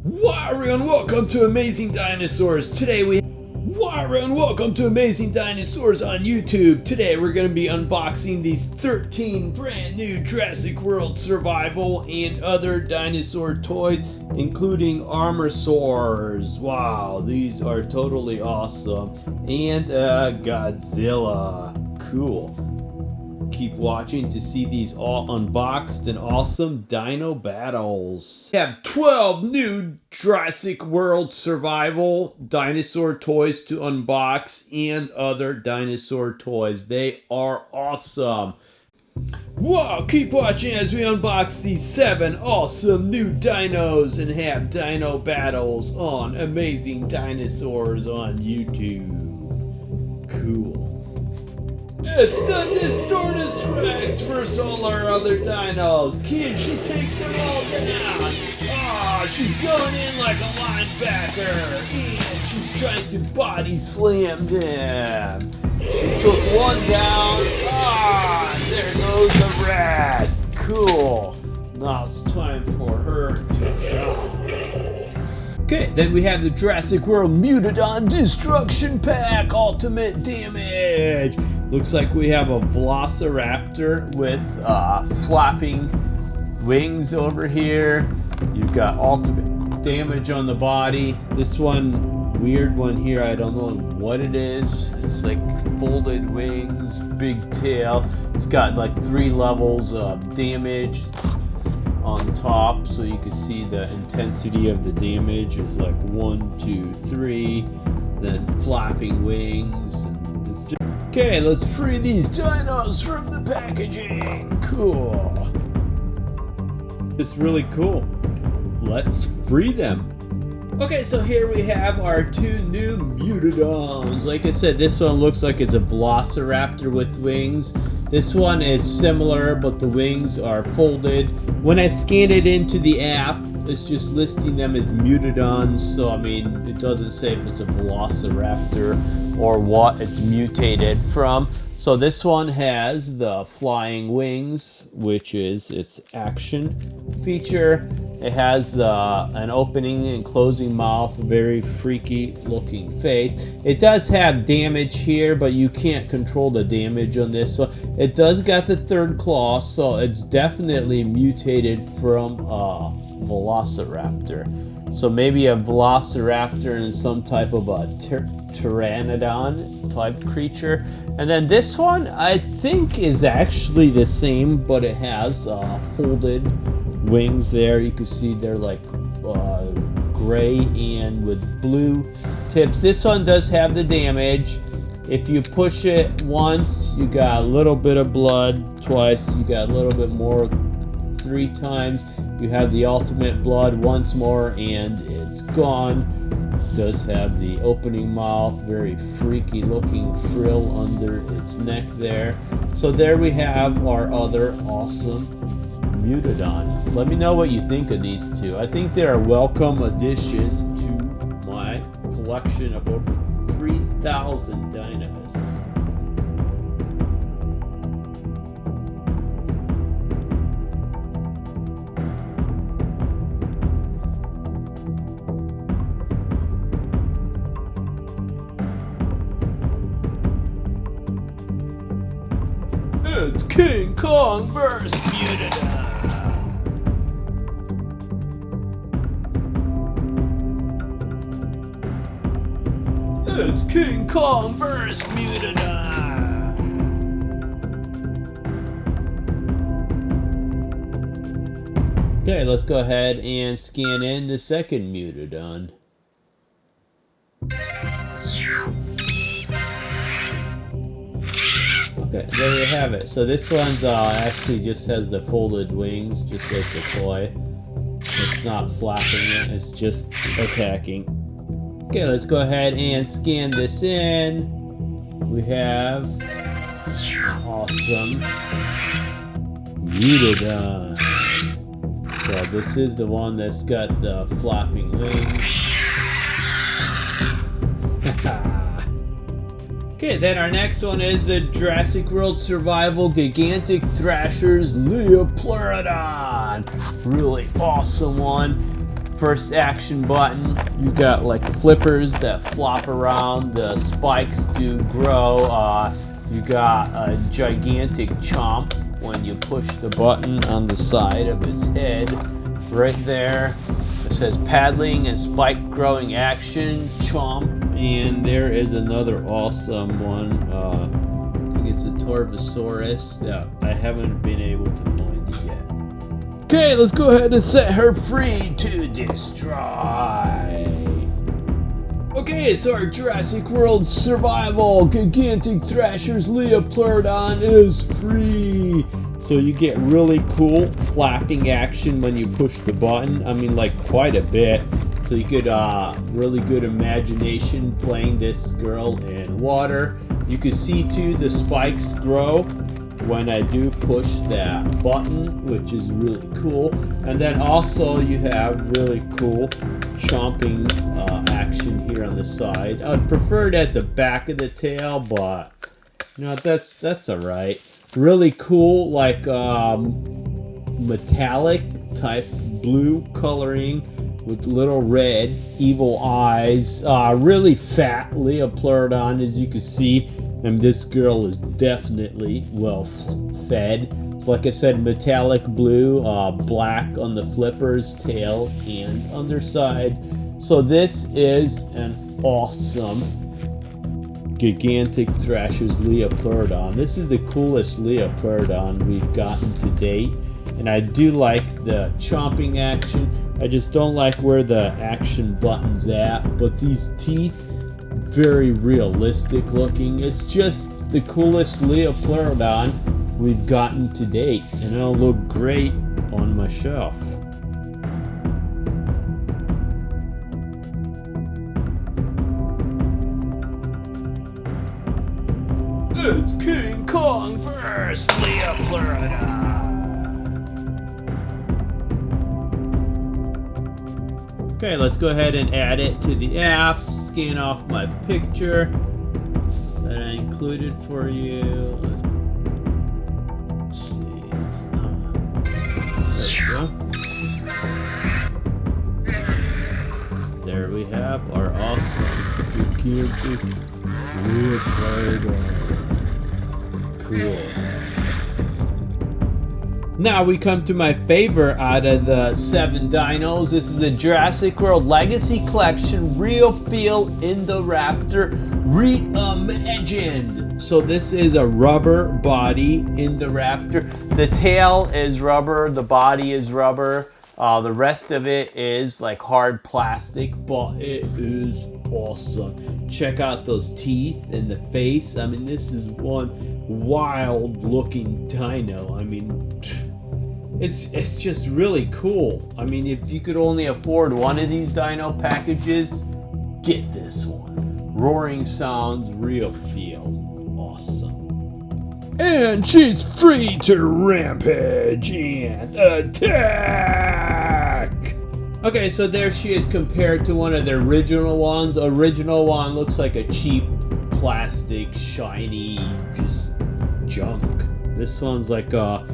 Wario and welcome to Amazing Dinosaurs. Wario and welcome to Amazing Dinosaurs on YouTube. Today we're going to be unboxing these 13 brand new Jurassic World survival and other dinosaur toys, including Armosaurs. Wow, these are totally awesome. And Godzilla. Cool. Keep watching to see these all unboxed and awesome dino battles. We have 12 new Jurassic World survival dinosaur toys to unbox and other dinosaur toys. They are awesome. Wow, keep watching as we unbox these 7 awesome new dinos and have dino battles on Amazing Dinosaurs on YouTube. Cool. It's the Dinosaurus Rex versus all our other dinos. Can she take them all down? Ah, she's going in like a linebacker. And she's trying to body slam them. She took one down. Ah, there goes the rest. Cool. Now it's time for her to jump. Okay, then we have the Jurassic World Mutadon Destruction Pack Ultimate Damage. Looks like we have a Velociraptor with flapping wings over here. You've got ultimate damage on the body. This one, weird one here, I don't know what it is. It's like folded wings, big tail. It's got like 3 levels of damage on top, so you can see the intensity of the damage is like 1, 2, 3. Then flapping wings. Okay, let's free these dinos from the packaging. Cool. It's really cool. Let's free them. Okay, so here we have our 2 new Mutadons. Like I said, this one looks like it's a Velociraptor with wings. This one is similar, but the wings are folded. When I scan it into the app, it's just listing them as Mutadons, so I mean, it doesn't say if it's a Velociraptor or what it's mutated from. So this one has the flying wings, which is its action feature. It has an opening and closing mouth, very freaky looking face. It does have damage here, but you can't control the damage on this. So it does got the 3rd claw, so it's definitely mutated from Velociraptor. So maybe a Velociraptor and some type of a Pteranodon type creature. And then this one I think is actually the same, but it has folded wings there. You can see they're like gray and with blue tips. This one does have the damage. If you push it once, you got a little bit of blood. Twice, you got a little bit more. 3 times, you have the ultimate blood. Once more and it's gone. Does have the opening mouth, very freaky looking frill under its neck there. So there we have our other awesome Mutadon. Let me know what you think of these 2. I think they're a welcome addition to my collection of over 3,000 dinos. It's King Kong vs. Mutadon. It's King Kong vs. Mutadon. Okay, let's go ahead and scan in the 2nd Mutadon. Okay, there you have it. So this one's actually just has the folded wings, just like the toy. It's not flapping it, it's just attacking. Okay, let's go ahead and scan this in. We have awesome Mutadon. So this is the one that's got the flapping wings. Okay, then our next one is the Jurassic World Survival Gigantic Thrashers Liopleurodon. Really awesome one. First action button, you got like flippers that flop around, the spikes do grow, you got a gigantic chomp when you push the button on the side of his head. Right there, it says paddling and spike growing action, chomp, and there is another awesome one. I think it's a Torvosaurus that I haven't been able to find it yet. Okay, let's go ahead and set her free to destroy. Okay, so our Jurassic World survival gigantic Thrashers Liopleurodon is free. So you get really cool flapping action when you push the button. I mean, like quite a bit. So you could really good imagination playing this girl in water. You can see too the spikes grow when I do push that button, which is really cool. And then also you have really cool chomping action here on the side. I'd prefer it at the back of the tail, but you know, that's all right. Really cool, like metallic type blue coloring with little red evil eyes. Really fat Liopleurodon, as you can see, and this girl is definitely well fed. So like I said, metallic blue, black on the flippers, tail, and underside. So this is an awesome gigantic Thrashers Liopleurodon. This is the coolest Liopleurodon we've gotten to date, and I do like the chomping action. I just don't like where the action button's at, but these teeth, very realistic looking. It's just the coolest Liopleurodon we've gotten to date, and it'll look great on my shelf. It's King Kong vs. Liopleurodon. Okay, let's go ahead and add it to the app. Scan off my picture that I included for you. Let's see. There we have our awesome gigantic Liopleurodon. Cool. Now we come to my favorite out of the 7 dinos. This is the Jurassic World Legacy Collection Real Feel Indoraptor Reimagined. So this is a rubber body Indoraptor. The tail is rubber, the body is rubber. The rest of it is like hard plastic, but it is awesome. Check out those teeth and the face. I mean, this is one wild looking dino. I mean, it's just really cool. I mean, if you could only afford one of these dino packages, get this one. Roaring sounds, real feel. Awesome. And she's free to rampage and attack. Okay, so there she is compared to one of the original ones. Original one looks like a cheap plastic, shiny, just junk. This one's like a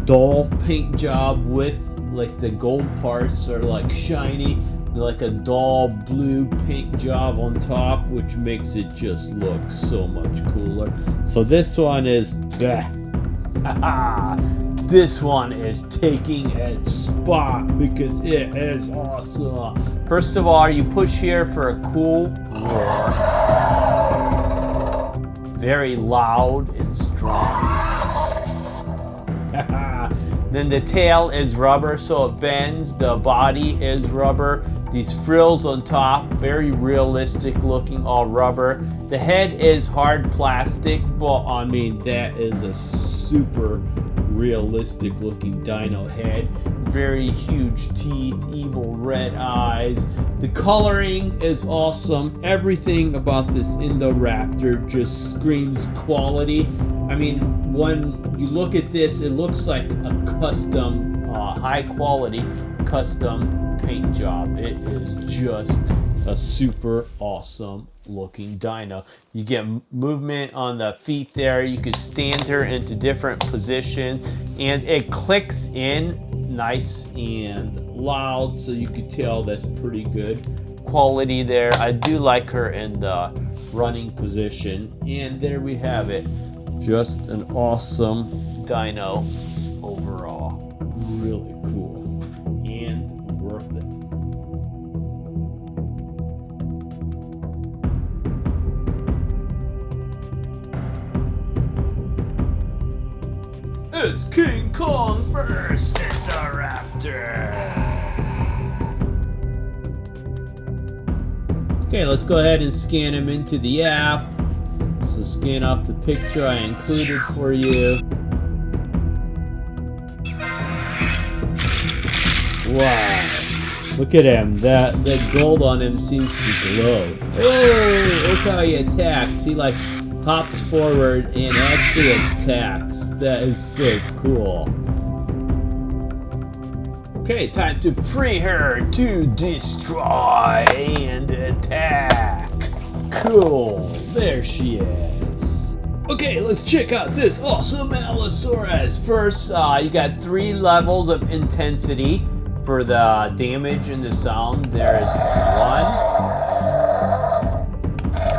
dull paint job with like the gold parts are like shiny, like a dull blue paint job on top, which makes it just look so much cooler. So this one is bleh. This one is taking its spot because it is awesome. First of all, you push here for a cool roar. Very loud and strong. Then the tail is rubber, so it bends. The body is rubber. These frills on top, very realistic looking, all rubber. The head is hard plastic, but I mean, that is a super realistic looking dino head. Very huge teeth, evil red eyes. The coloring is awesome. Everything about this Indoraptor just screams quality. I mean, when you look at this, it looks like a custom, high quality custom paint job. It is just a super awesome looking dino. You get movement on the feet there. You can stand her into different positions, and it clicks in nice and loud, so you could tell that's pretty good quality there. I do like her in the running position. And there we have it. Just an awesome dino overall. Really cool and worth it. It's King Kong vs. Indoraptor. Okay, let's go ahead and scan him into the app. So scan off the picture I included for you. Wow. Look at him. The gold on him seems to glow. Oh, look how he attacks. He like hops forward and actually attacks. That is so cool. Okay, time to free her to destroy and attack. Cool, there she is. Okay, let's check out this awesome Allosaurus. First, you got 3 levels of intensity for the damage and the sound. There is 1.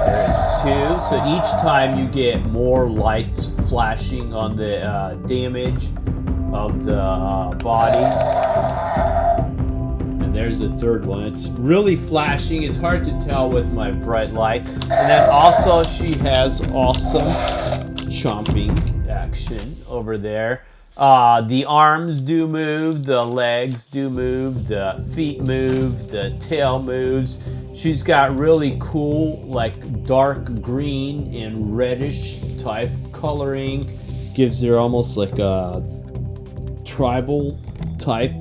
There is 2. So each time you get more lights flashing on the damage of the body. And there's the 3rd one. It's really flashing. It's hard to tell with my bright light. And then also she has awesome chomping action over there. The arms do move, the legs do move, the feet move, the tail moves. She's got really cool, like dark green and reddish type coloring. Gives her almost like a tribal type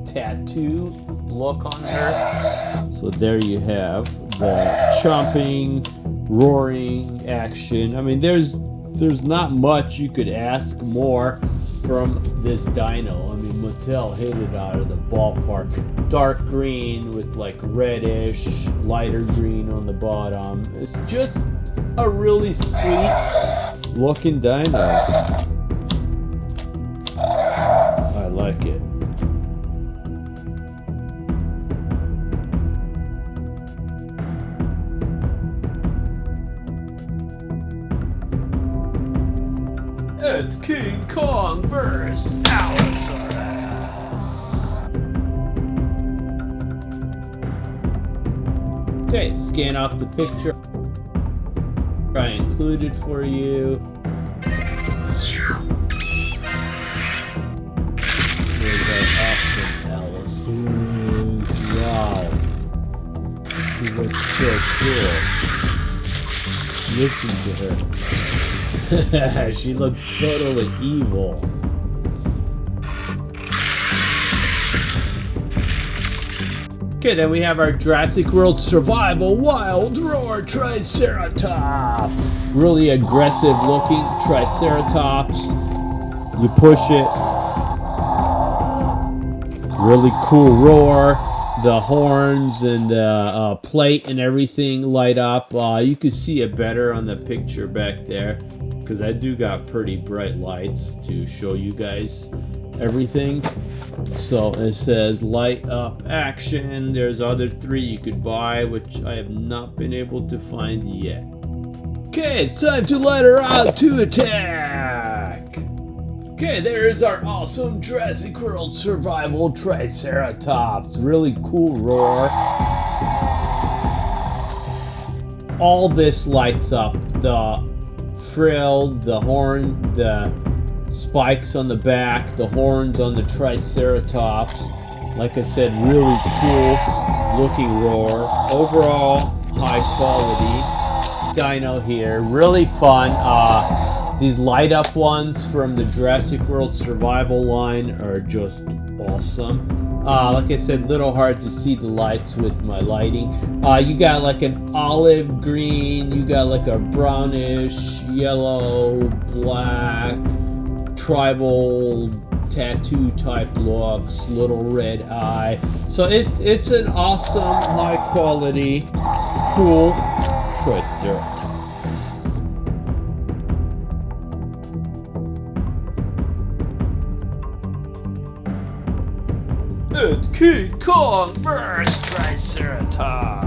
tattoo look on her. So there you have the chomping, roaring action. I mean, there's not much you could ask more from this dino. I mean, Mattel hit it out of the ballpark. Dark green with like reddish, lighter green on the bottom. It's just a really sweet looking dino. I like it. It's King Kong vs. Allosaurus. Okay, scan off the picture I included for you. There's that awesome Allosaurus. Wow. She looks so cool. Listen to her. She looks totally evil. Okay, then we have our Jurassic World Survival Wild Roar Triceratops. Really aggressive looking Triceratops. You push it. Really cool roar. The horns and the plate and everything light up. You can see it better on the picture back there, because I do got pretty bright lights to show you guys everything. So it says light up action. There's other 3 you could buy, which I have not been able to find yet. Okay, it's time to let her out to attack. Okay, there is our awesome Jurassic World Survival Triceratops. Really cool roar. All this lights up. The frill, the horn, the spikes on the back, the horns on the Triceratops. Like I said, really cool looking roar. Overall, high quality dino here. Really fun. These light up ones from the Jurassic World Survival line are just awesome. Like I said, little hard to see the lights with my lighting. You got like an olive green, you got like a brownish, yellow, black, tribal tattoo type looks, little red eye. So it's an awesome, high quality, cool Triceratops. It's King Kong vs. Triceratops.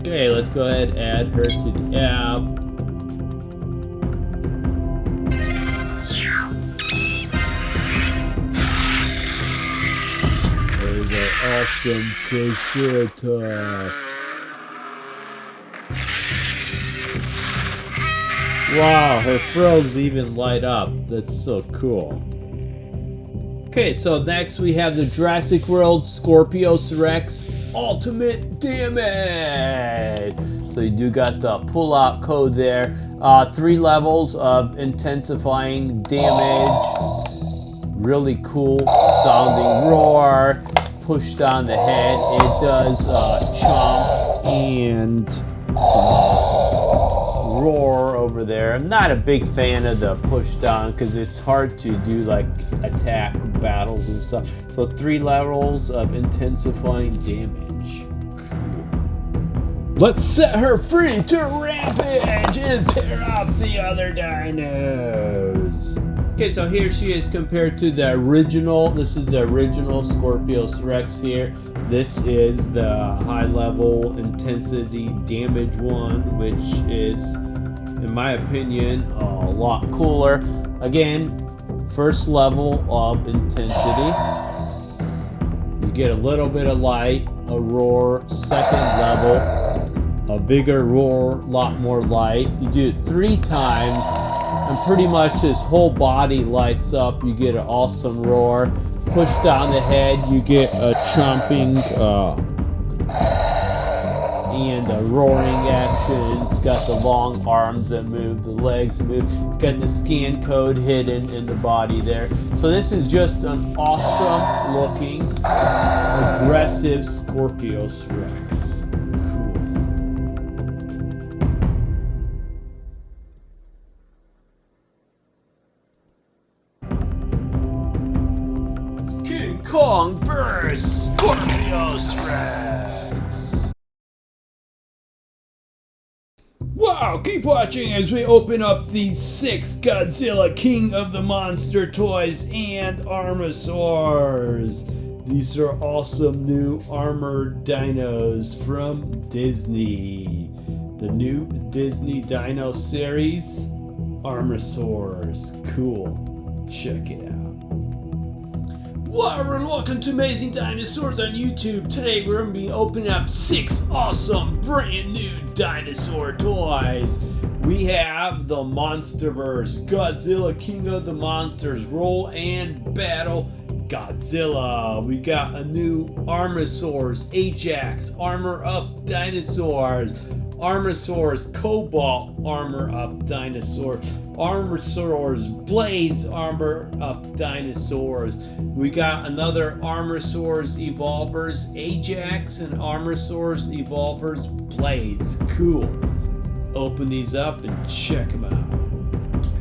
Okay, let's go ahead and add her to the app. There's our awesome Triceratops. Wow, her frills even light up. That's so cool. Okay, so next we have the Jurassic World Scorpius Rex Ultimate Damage. So you do got the pull-out code there. 3 levels of intensifying damage. Really cool sounding roar. Push down the head. It does chomp and roar over there. I'm not a big fan of the push down because it's hard to do like attack battles and stuff. So 3 levels of intensifying damage. Cool. Let's set her free to rampage and tear up the other dinos. Okay, so here she is compared to the original. This is the original Scorpius Rex here. This is the high level intensity damage one, which is, in my opinion, a lot cooler. Again, first level of intensity. You get a little bit of light, a roar. Second level, a bigger roar, a lot more light. You do it 3 times, and pretty much his whole body lights up. You get an awesome roar. Push down the head, you get a chomping and a roaring action. It's got the long arms that move, the legs move. Got the scan code hidden in the body there. So this is just an awesome looking, aggressive Scorpius Rex. Kong vs. Scorpius Rex. Wow, keep watching as we open up these 6 Godzilla King of the Monster toys and Armosaurs. These are awesome new armored dinos from Disney. The new Disney Dino series, Armosaurs. Cool. Check it out. Hello everyone, welcome to Amazing Dinosaurs on YouTube. Today we're going to be opening up 6 awesome brand new dinosaur toys. We have the Monsterverse, Godzilla King of the Monsters, Roll and Battle Godzilla. We got a new Armosaurs, Ajax, Armor Up Dinosaurs, Armosaurs, Cobalt, Armor Up Dinosaur, Armosaurs, Blaze, Armor Up Dinosaurs. We got another Armosaurs Evolvers, Ajax, and Armosaurs Evolvers, Blaze. Cool. Open these up and check them out.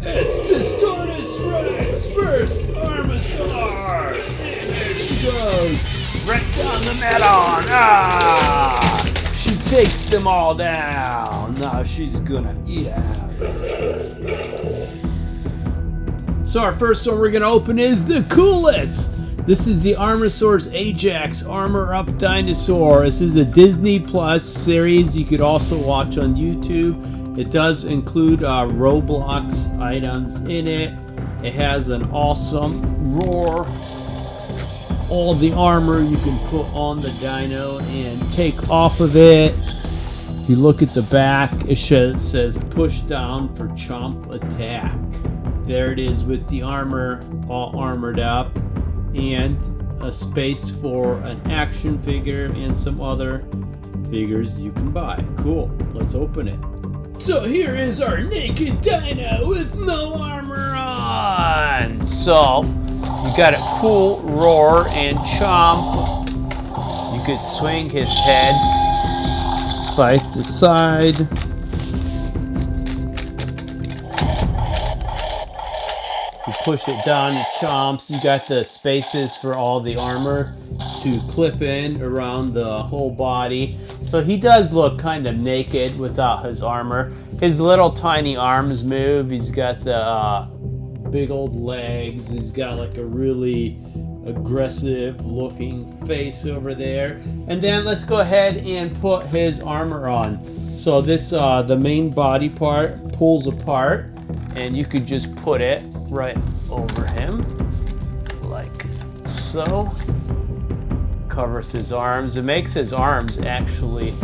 It's Indominus Rex versus Armosaurs. And there she goes. Right down the Mutadon. She takes them all down. Now she's gonna eat out. So our first one we're gonna open is the coolest. This is the Armosaurs Ajax Armor Up Dinosaur. This is a Disney Plus series you could also watch on YouTube. It does include Roblox items in it. It has an awesome roar. All the armor you can put on the dino and take off of it. If you look at the back, it says push down for chomp attack. There it is with the armor all armored up, and a space for an action figure and some other figures you can buy. Cool, let's open it. So here is our naked dino with no armor on. So you got a cool roar and chomp. You could swing his head side to side. You push it down, it chomps. You got the spaces for all the armor to clip in around the whole body. So he does look kind of naked without his armor. his little tiny arms move. He's got the big old legs. He's got like a really aggressive looking face over there. And then let's go ahead and put his armor on. So this the main body part pulls apart, and you could just put it right over him like so. Covers his arms. It makes his arms actually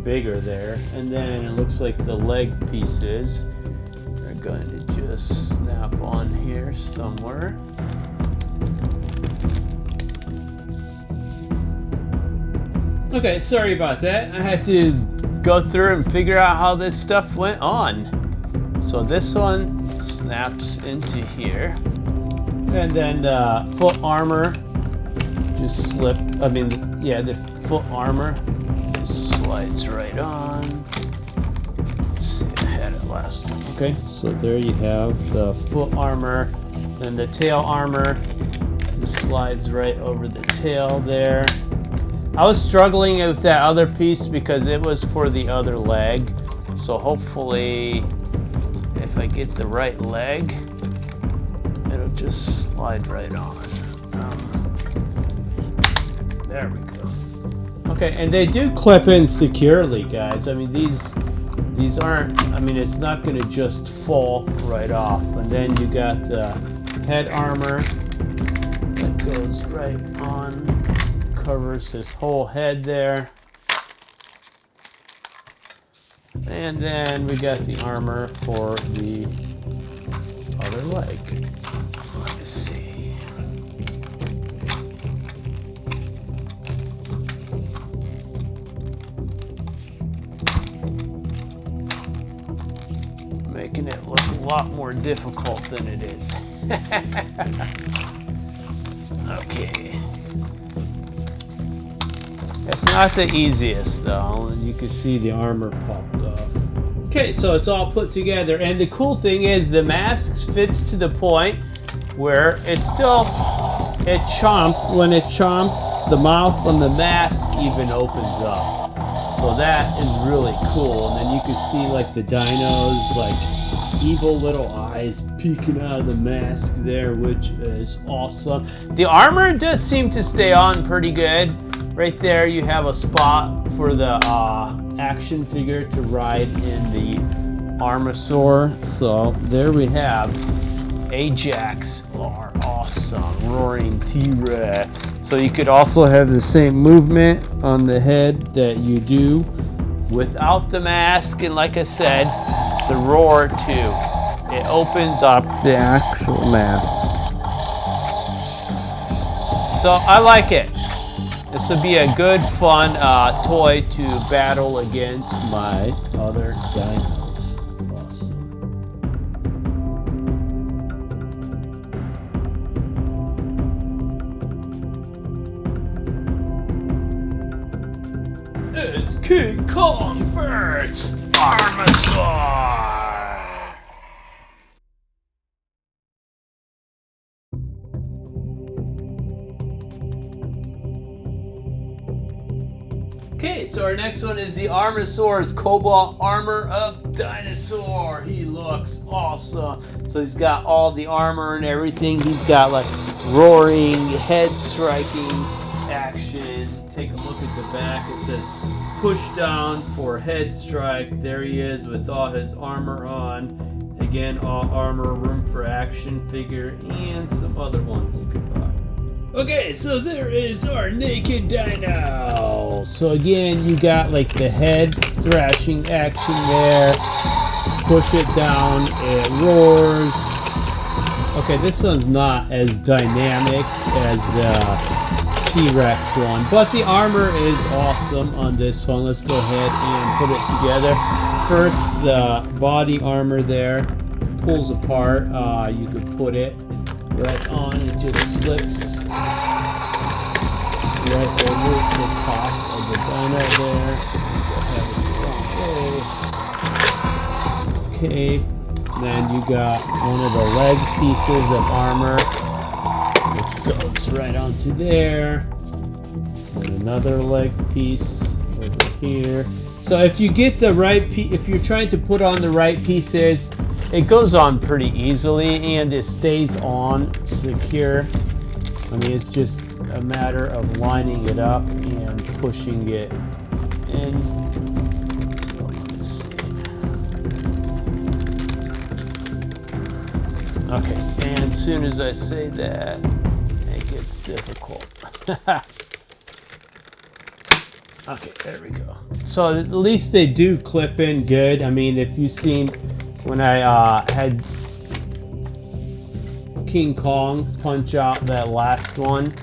bigger there. And then it looks like the leg pieces are going to just snap on here somewhere. Okay, sorry about that. I had to go through and figure out how this stuff went on. So this one snaps into here. And then the foot armor just the foot armor just slides right on. Let's see, I had it last time. Okay, so there you have the foot armor. Then the tail armor just slides right over the tail there. I was struggling with that other piece because it was for the other leg. So hopefully, if I get the right leg, it'll just slide right on. There we go. Okay, and they do clip in securely, guys. I mean, these aren't, I mean, it's not going to just fall right off. And then you got the head armor that goes right on. Covers his whole head there. And then we got the armor for the other leg. Let's see. Making it look a lot more difficult than it is. Okay. It's not the easiest though. As you can see, the armor popped off. Okay, so it's all put together, and the cool thing is the mask fits to the point where it chomps. When it chomps, the mouth on the mask even opens up. So that is really cool. And then you can see like the dinos, like evil little eyes peeking out of the mask there, which is awesome. The armor does seem to stay on pretty good. Right there you have a spot for the action figure to ride in the Armosaur. So there we have Ajax, our awesome roaring T-Rex. So you could also have the same movement on the head that you do without the mask, and like I said, the roar too. It opens up the actual mask. So I like it. This would be a good, fun toy to battle against my other dinos. Awesome. It's King Kong vs. Armosaur! Okay, so our next one is the Armosaur's Cobalt Armor of Dinosaur. He looks awesome. So he's got all the armor and everything. He's got like roaring, head striking action. Take a look at the back. It says push down for head strike. There he is with all his armor on. Again, all armor, room for action figure, and some other ones you could buy. Okay, so there is our naked dino. So again, you got like the head thrashing action there. Push it down, it roars. Okay, this one's not as dynamic as the T-Rex one, but the armor is awesome on this one. Let's go ahead and put it together. First, the body armor there pulls apart. You could put it right on. It just slips right over the top of the dino there. Okay, then you got one of the leg pieces of armor, which goes right onto there. And another leg piece over here. So if you get the right if you're trying to put on the right pieces, it goes on pretty easily and it stays on secure. I mean, it's just a matter of lining it up and pushing it in. So let's see. Okay, and as soon as I say that, it gets difficult. Okay, there we go. So at least they do clip in good. I mean, if you've seen when I had King Kong punch out that last one.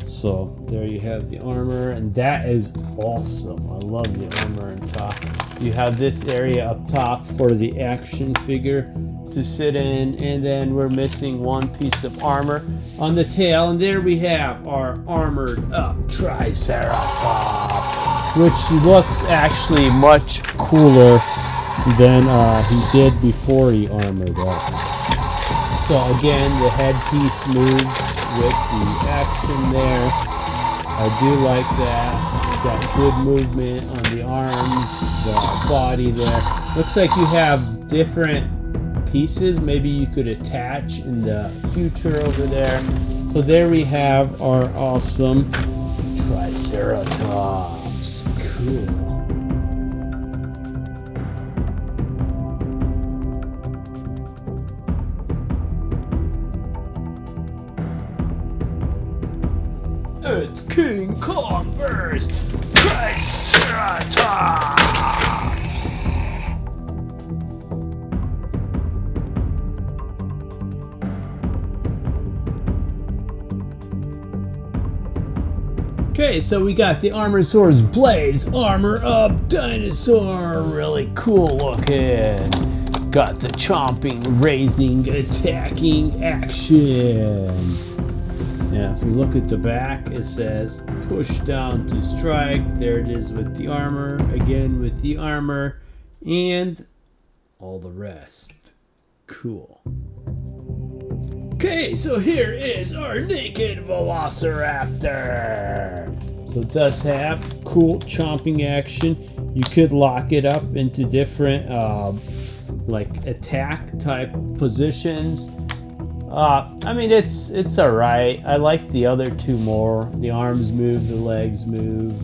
So there you have the armor, and that is awesome. I love the armor on top. You have this area up top for the action figure to sit in, and then we're missing one piece of armor on the tail, and there we have our armored up Triceratops, which looks actually much cooler than he did before he armored up. So again, the headpiece moves with the action there. I do like that. Got good movement on the arms, the body there. Looks like you have different pieces maybe you could attach in the future over there. So there we have our awesome Triceratops. Cool. It's King Kong vs. Triceratops! Okay, so we got the Armosaurs Blaze Armor Up Dinosaur. Really cool looking. Got the chomping, raising, attacking action. Now, if you look at the back, it says push down to strike. There it is with the armor, again with the armor, and all the rest. Cool. Okay, so here is our naked Velociraptor. So it does have cool chomping action. You could lock it up into different like attack type positions. I mean, it's all right. I like the other two more. The arms move, the legs move.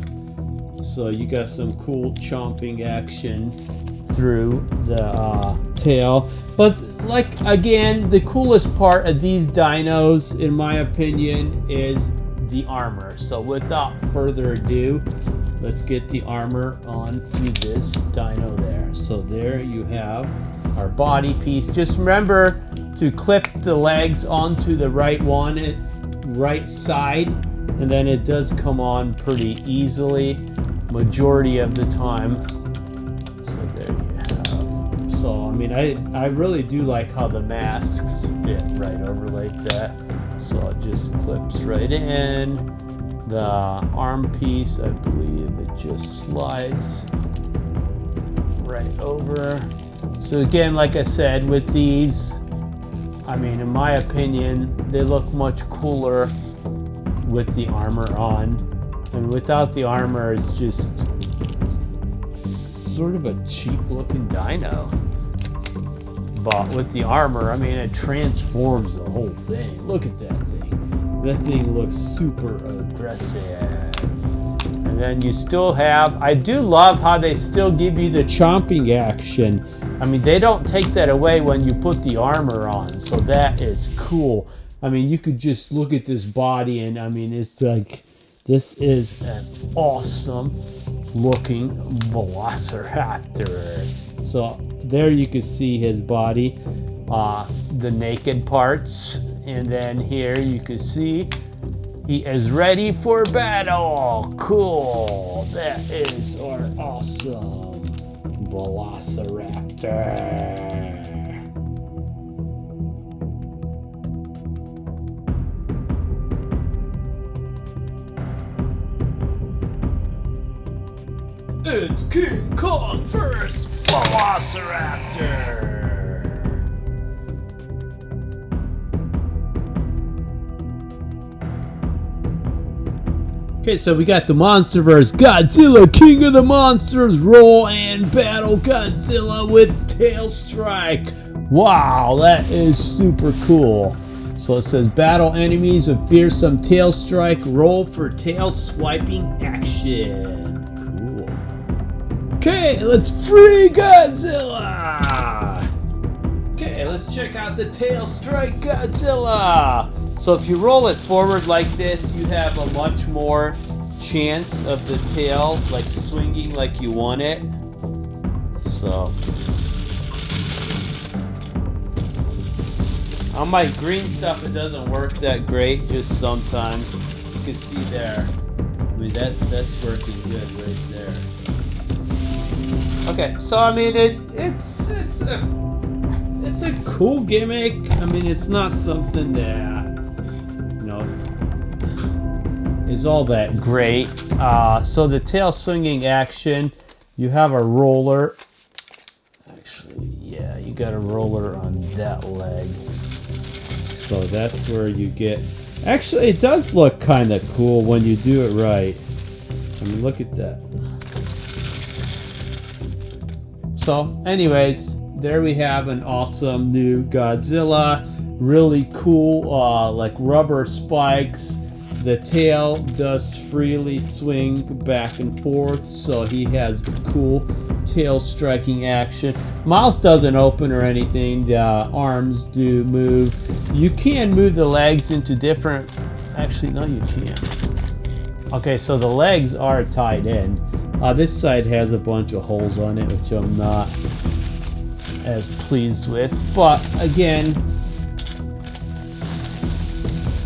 So you got some cool chomping action through the tail. But like, again, the coolest part of these dinos, in my opinion, is the armor. So without further ado, let's get the armor onto this dino there. So there you have our body piece. Just remember to clip the legs onto the right side, and then it does come on pretty easily majority of the time. So there you have. So I mean, I really do like how the masks fit right over like that. So it just clips right in. The arm piece, I believe it just slides right over. So again, like I said, with these, I mean, in my opinion, they look much cooler with the armor on. And without the armor, it's just sort of a cheap looking dino. But with the armor, I mean, it transforms the whole thing. Look at that thing. That thing looks super aggressive. And then you still have, I do love how they still give you the chomping action. I mean, they don't take that away when you put the armor on, so that is cool. I mean, you could just look at this body, and I mean, it's like, this is an awesome looking Velociraptor. So there you can see his body, the naked parts, and then here you can see he is ready for battle. Cool. That is our awesome Velociraptor. It's King Kong vs. Velociraptor. Okay, so we got the Monsterverse. Godzilla, King of the Monsters. Roll and battle Godzilla with Tail Strike. Wow, that is super cool. So it says battle enemies with fearsome tail strike. Roll for tail swiping action. Cool. Okay, let's free Godzilla. Okay, let's check out the tail strike Godzilla. So if you roll it forward like this, you have a much more chance of the tail like swinging like you want it. So on my green stuff, it doesn't work that great, just sometimes. You can see there. I mean, that's working good right there. Okay, so I mean, it's a cool gimmick. I mean, it's not something that, you know, is all that great. So the tail swinging action, you have a roller. Actually, yeah, you got a roller on that leg. So that's where you get... Actually, it does look kind of cool when you do it right. I mean, look at that. So, anyways, there we have an awesome new Godzilla. Really cool, like rubber spikes. The tail does freely swing back and forth, so he has cool tail striking action. Mouth doesn't open or anything. The arms do move. You can move the legs into different... Actually, no, you can't. Okay, so the legs are tied in. This side has a bunch of holes on it, which I'm not as pleased with. But again,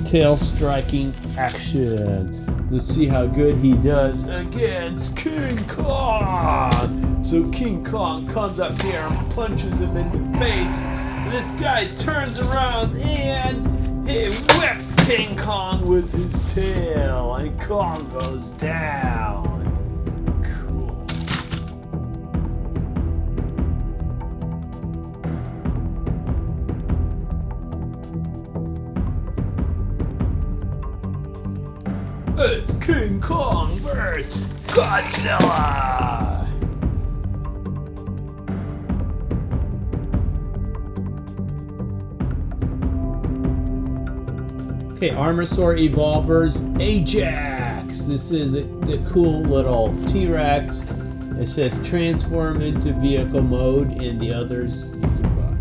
tail striking action. Let's see how good he does against King Kong. So King Kong comes up here and punches him in the face. This guy turns around and he whips King Kong with his tail, and Kong goes down. Cool. It's King Kong vs. Godzilla! Okay, Armosaur evolvers, Ajax. This is the cool little T-Rex. It says transform into vehicle mode, and the others you can buy.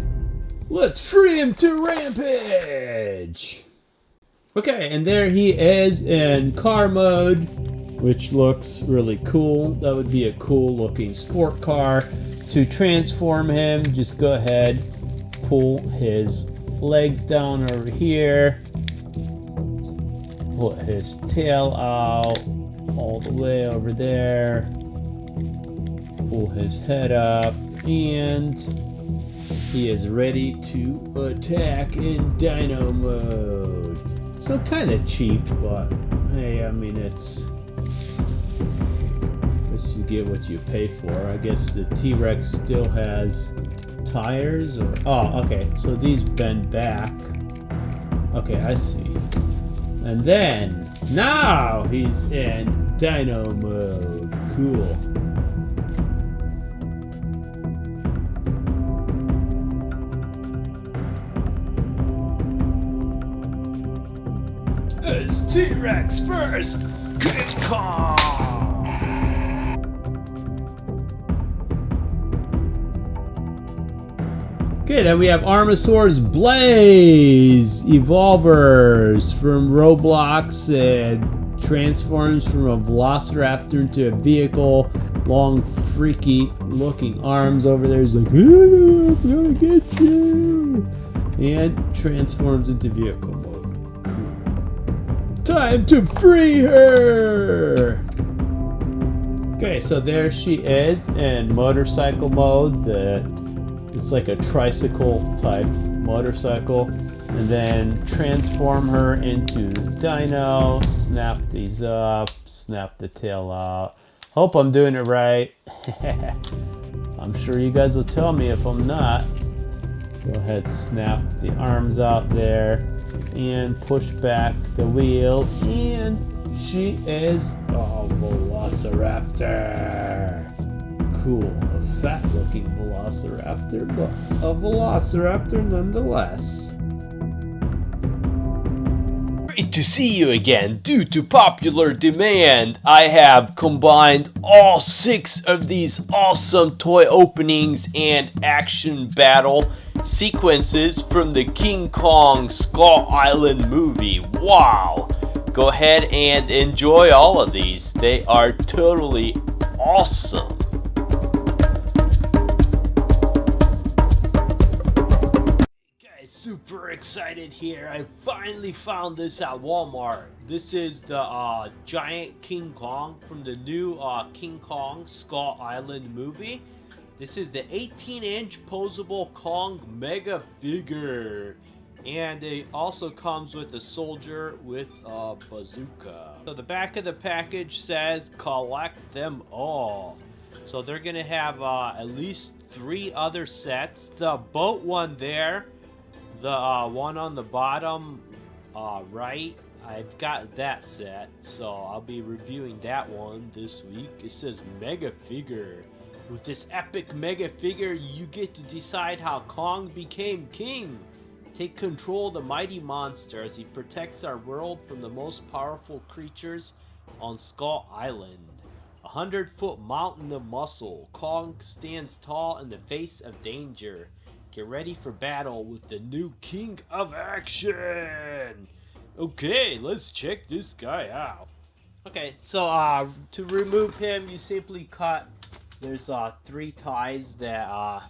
Let's free him to rampage! Okay, and there he is in car mode, which looks really cool. That would be a cool looking sport car. To transform him, just go ahead, pull his legs down over here, pull his tail out all the way over there, pull his head up, and he is ready to attack in dino mode. So kind of cheap, but hey, I mean, it's you get what you pay for. I guess the T-Rex still has tires, or oh, okay, so these bend back. Okay, I see. And then now he's in dino mode. Cool. It's T-Rex first, King Kong! Okay, then we have Armosaurs Blaze Evolvers from Roblox. And transforms from a Velociraptor into a vehicle. Long, freaky looking arms over there. He's like, I'm gonna get you! And transforms into vehicle mode. Time to free her! Okay, so there she is in motorcycle mode. It's like a tricycle type motorcycle. And then transform her into dino. Snap these up. Snap the tail out. Hope I'm doing it right. I'm sure you guys will tell me if I'm not. Go ahead, snap the arms out there. And push back the wheel, and She is a Velociraptor. Cool, a fat-looking Velociraptor, but a Velociraptor nonetheless. Great to see you again. Due to popular demand, I have combined all 6 of these awesome toy openings and action battle sequences from the King Kong Skull Island movie. Wow! Go ahead and enjoy all of these. They are totally awesome. Super excited here. I finally found this at Walmart. This is the giant King Kong from the new King Kong Skull Island movie. This is the 18-inch posable Kong mega figure. And it also comes with a soldier with a bazooka. So the back of the package says collect them all. So they're gonna have at least 3 other sets. The boat one there, the one on the bottom right, I've got that set, so I'll be reviewing that one this week. It says mega figure. With this epic mega figure, you get to decide how Kong became king. Take control of the mighty monster as he protects our world from the most powerful creatures on Skull Island. A 100-foot mountain of muscle, Kong stands tall in the face of danger. Get ready for battle with the new King of Action! Okay, let's check this guy out. Okay, so to remove him, you simply cut. There's 3 ties that are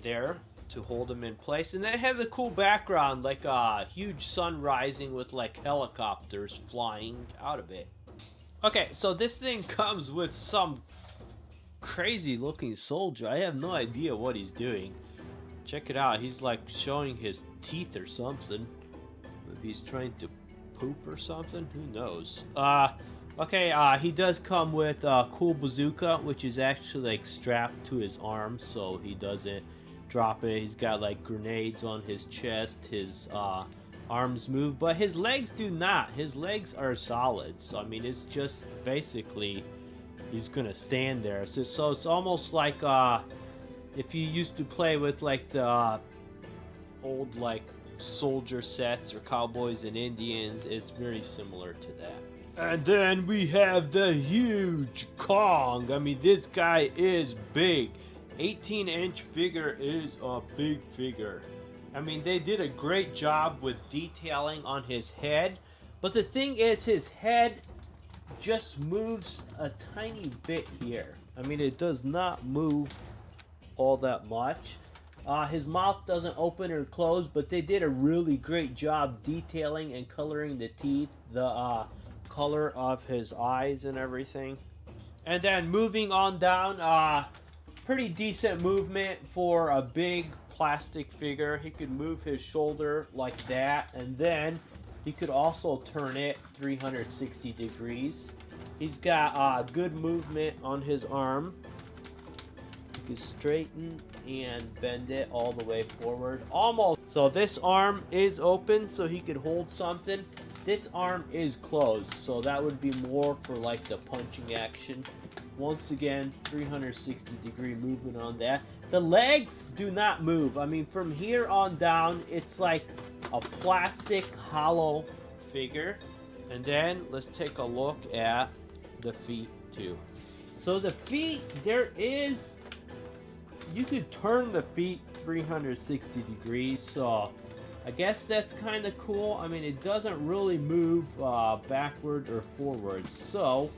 there to hold him in place. And that has a cool background, like a huge sun rising with like helicopters flying out of it. Okay, so this thing comes with some crazy looking soldier. I have no idea what he's doing. Check it out. He's like showing his teeth or something. Maybe he's trying to poop or something. Who knows? Okay, he does come with a cool bazooka, which is actually like strapped to his arm so he doesn't drop it. He's got like grenades on his chest. His arms move, but his legs do not. His legs are solid. So I mean, it's just basically he's gonna stand there. So it's almost like if you used to play with like the old like soldier sets or cowboys and Indians, it's very similar to that. And then we have the huge Kong. I mean, this guy is big. 18-inch figure is a big figure. I mean, they did a great job with detailing on his head, but the thing is, his head just moves a tiny bit here. I mean, it does not move all that much. His mouth doesn't open or close, but they did a really great job detailing and coloring the teeth, the color of his eyes and everything. And then moving on down, pretty decent movement for a big plastic figure. He could move his shoulder like that, and then he could also turn it 360 degrees. He's got good movement on his arm. You can straighten and bend it all the way forward. Almost. So this arm is open so he could hold something. This arm is closed, so that would be more for like the punching action. Once again, 360 degree movement on that. The legs do not move. I mean, from here on down, it's like a plastic hollow figure. And then let's take a look at the feet too. So the feet, you could turn the feet 360 degrees. So I guess that's kind of cool. I mean, it doesn't really move backward or forward. So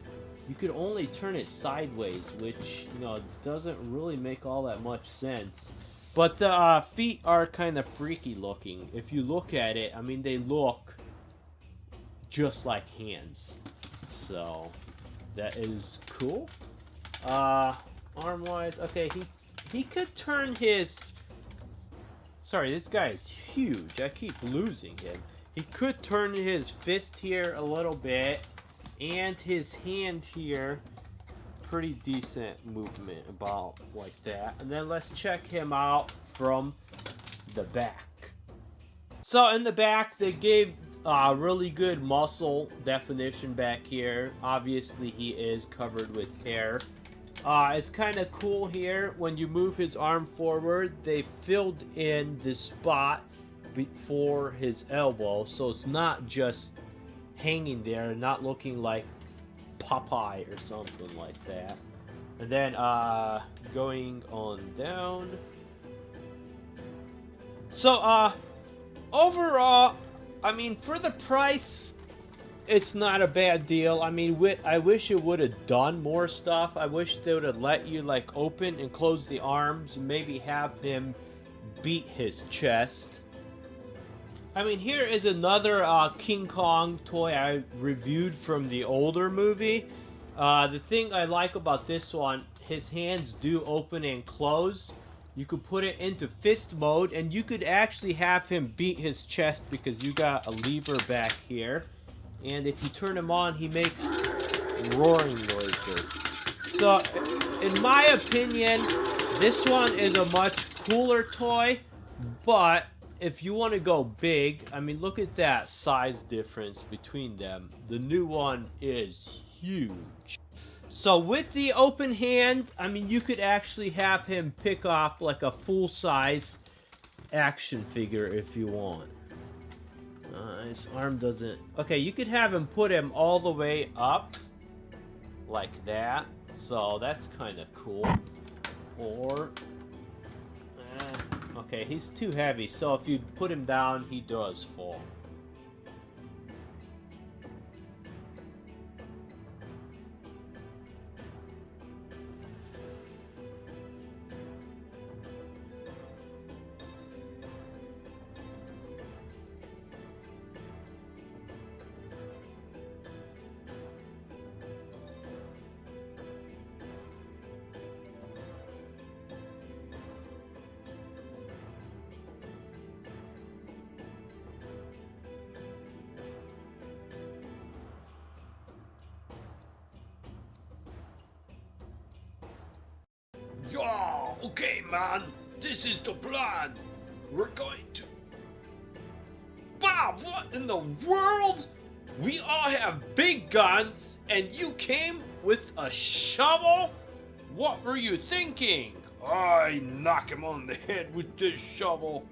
you could only turn it sideways, which, you know, doesn't really make all that much sense. But the feet are kind of freaky looking. If you look at it, I mean, they look just like hands. So that is cool. Arm-wise, okay, he could turn his... Sorry, this guy is huge. I keep losing him. He could turn his fist here a little bit, and his hand here. Pretty decent movement, about like that. And then let's check him out from the back. So in the back, they gave Really good muscle definition back here. Obviously, he is covered with hair. It's kind of cool here. When you move his arm forward, they filled in the spot before his elbow, so it's not just hanging there, not looking like Popeye or something like that. And then going on down. So overall, I mean, for the price, it's not a bad deal. I mean, I wish it would have done more stuff. I wish they would have let you like open and close the arms and maybe have him beat his chest. I mean, here is another King Kong toy I reviewed from the older movie. The thing I like about this one, his hands do open and close. You could put it into fist mode, and you could actually have him beat his chest because you got a lever back here. And if you turn him on, he makes roaring noises. So, in my opinion, this one is a much cooler toy, but if you want to go big, I mean, look at that size difference between them. The new one is huge. So with the open hand, I mean, you could actually have him pick up like a full-size action figure if you want. His arm doesn't... Okay, you could have him put him all the way up like that. So that's kind of cool. Or... okay, he's too heavy, so if you put him down, he does fall. Yeah, okay, man. This is the plan. We're going to... Bob, what in the world? We all have big guns, and you came with a shovel? What were you thinking? I knock him on the head with this shovel.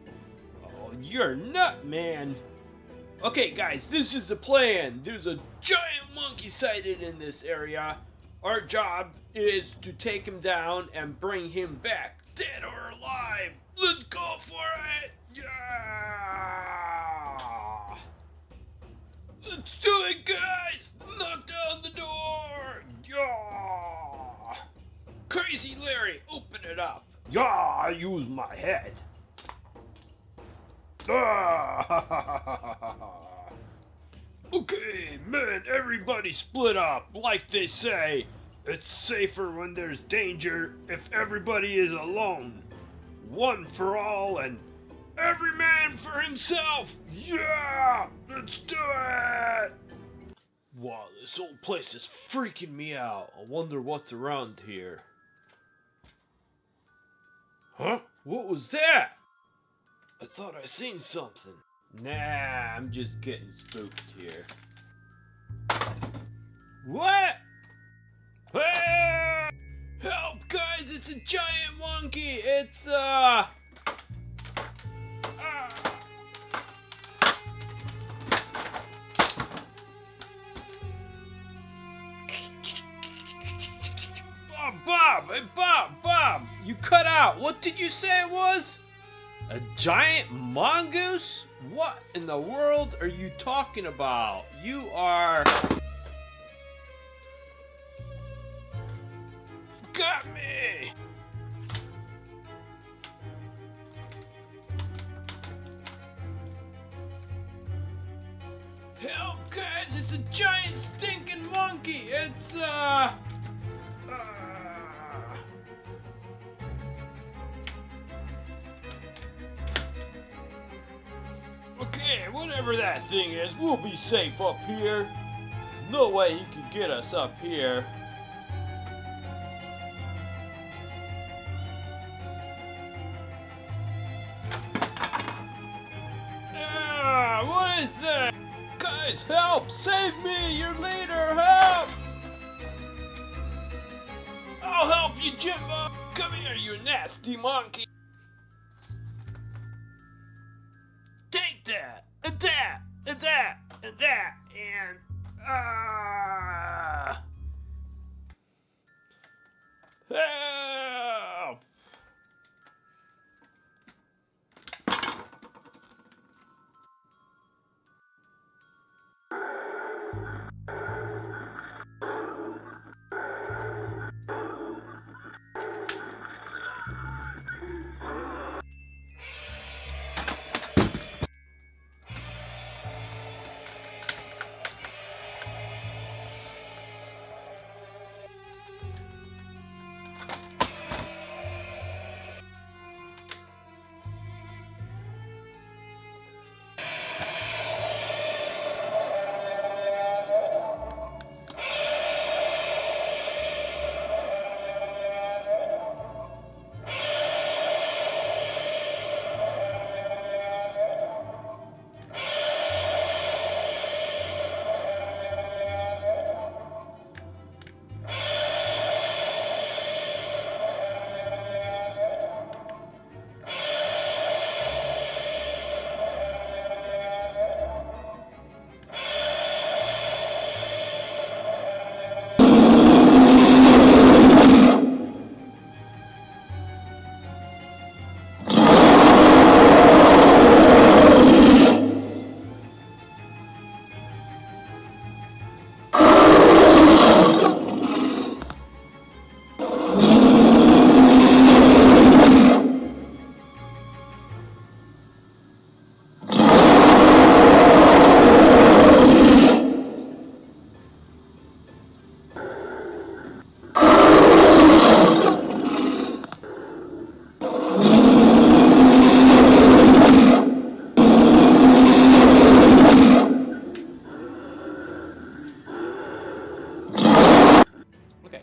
Oh, you're nut, man. Okay, guys, this is the plan. There's a giant monkey sighted in this area. Our job is to take him down and bring him back, dead or alive. Let's go for it! Yeah! Let's do it, guys! Knock down the door! Yeah! Crazy Larry, open it up! Yeah, I use my head. Ah! Okay, man, everybody split up. Like they say, it's safer when there's danger if everybody is alone. One for all and every man for himself. Yeah, let's do it. Wow, this whole place is freaking me out. I wonder what's around here. Huh? What was that? I thought I seen something. Nah, I'm just getting spooked here. What? Ah! Help, guys! It's a giant monkey! It's, Ah! Oh, Bob! Hey, Bob! You cut out! What did you say it was? A giant mongoose? What in the world are you talking about? You are... Got me! Help, guys! It's a giant stinking monkey! It's, Okay, whatever that thing is, we'll be safe up here. No way he could get us up here. Ah, what is that? Guys, help! Save me! Your leader, help! I'll help you, Jimbo! Come here, you nasty monkey! Take that! And that! And that! And that! And... Help!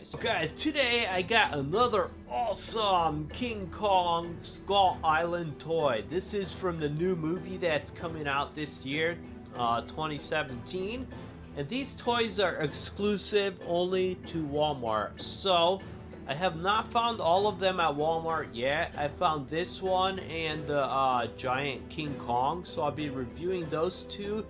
So guys, today I got another awesome King Kong Skull Island toy. This is from the new movie that's coming out this year, 2017. And these toys are exclusive only to Walmart. So I have not found all of them at Walmart yet. I found this one and the giant King Kong. So I'll be reviewing those two.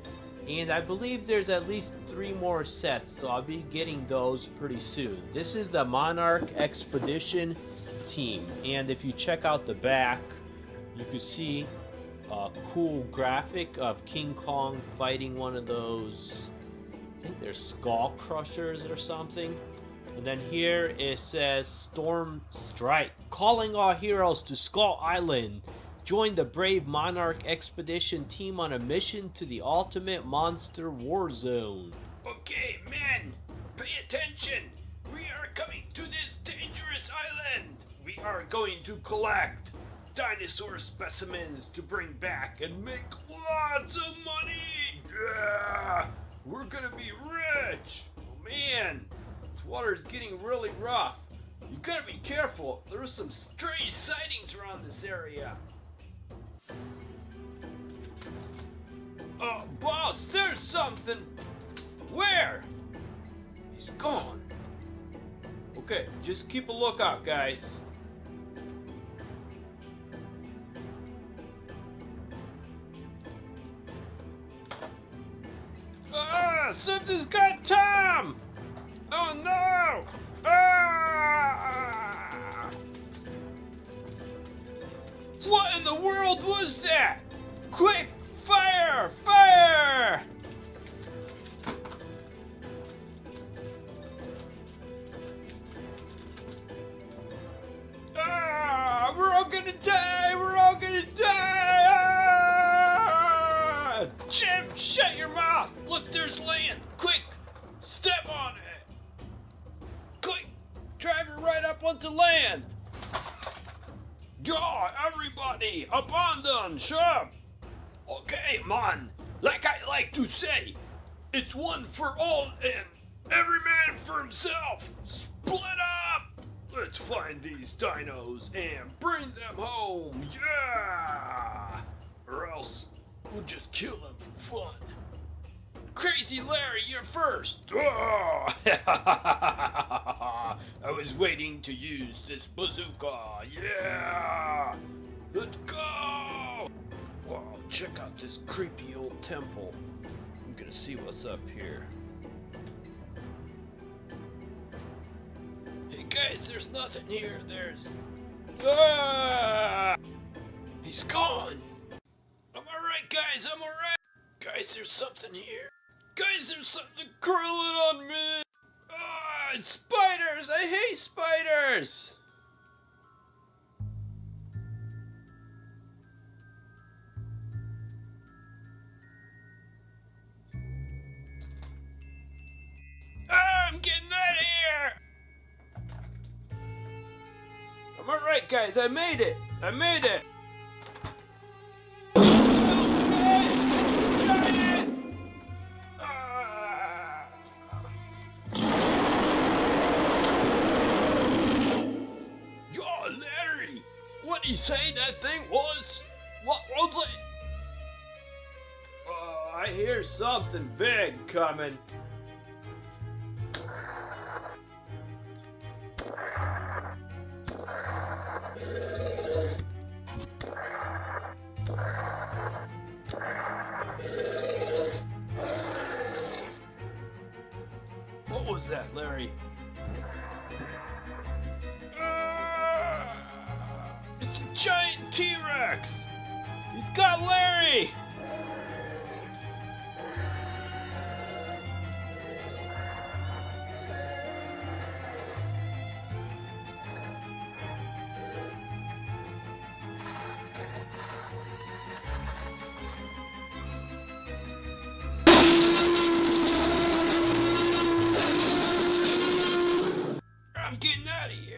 And I believe there's at least 3 more sets, so I'll be getting those pretty soon. This is the Monarch Expedition team, and if you check out the back, you can see a cool graphic of King Kong fighting one of those, I think they're skull crushers or something. And then here it says Storm Strike, calling all heroes to Skull Island. Join the brave Monarch Expedition team on a mission to the ultimate monster war zone. Okay, men, pay attention. We are coming to this dangerous island. We are going to collect dinosaur specimens to bring back and make lots of money. Yeah, we're gonna be rich. Oh man, this water is getting really rough. You gotta be careful. There are some strange sightings around this area. Oh, boss, there's something. Where? He's gone. Okay, just keep a lookout, guys. Ah, something's got Tom! Oh no! Ah! What in the world was that? Quick! Fire! Fire! Ah! We're all gonna die! We're all gonna die! Ah! Jim, shut your mouth! Look, there's land! Quick! Step on it! Quick! Drive her right up onto land! Yeah, everybody! Abandon ship! Okay, man, like I like to say, it's one for all and every man for himself. Split up! Let's find these dinos and bring them home, yeah! Or else we'll just kill them for fun. Crazy Larry, you're first! Oh! I was waiting to use this bazooka! Yeah! Let's go! Wow, check out this creepy old temple. I'm gonna see what's up here. Hey guys, there's nothing here. There's... Ah! He's gone! I'm alright, guys, I'm alright! Guys, there's something here. Guys, there's something crawling on me! Ah, it's spiders! I hate spiders! Ah, I'm getting out of here! I'm alright, guys, I made it! I made it! What did he say that thing was? What was it? Oh, I hear something big coming. What was that, Larry? It's a giant T-Rex! He's got Larry! I'm getting out of here!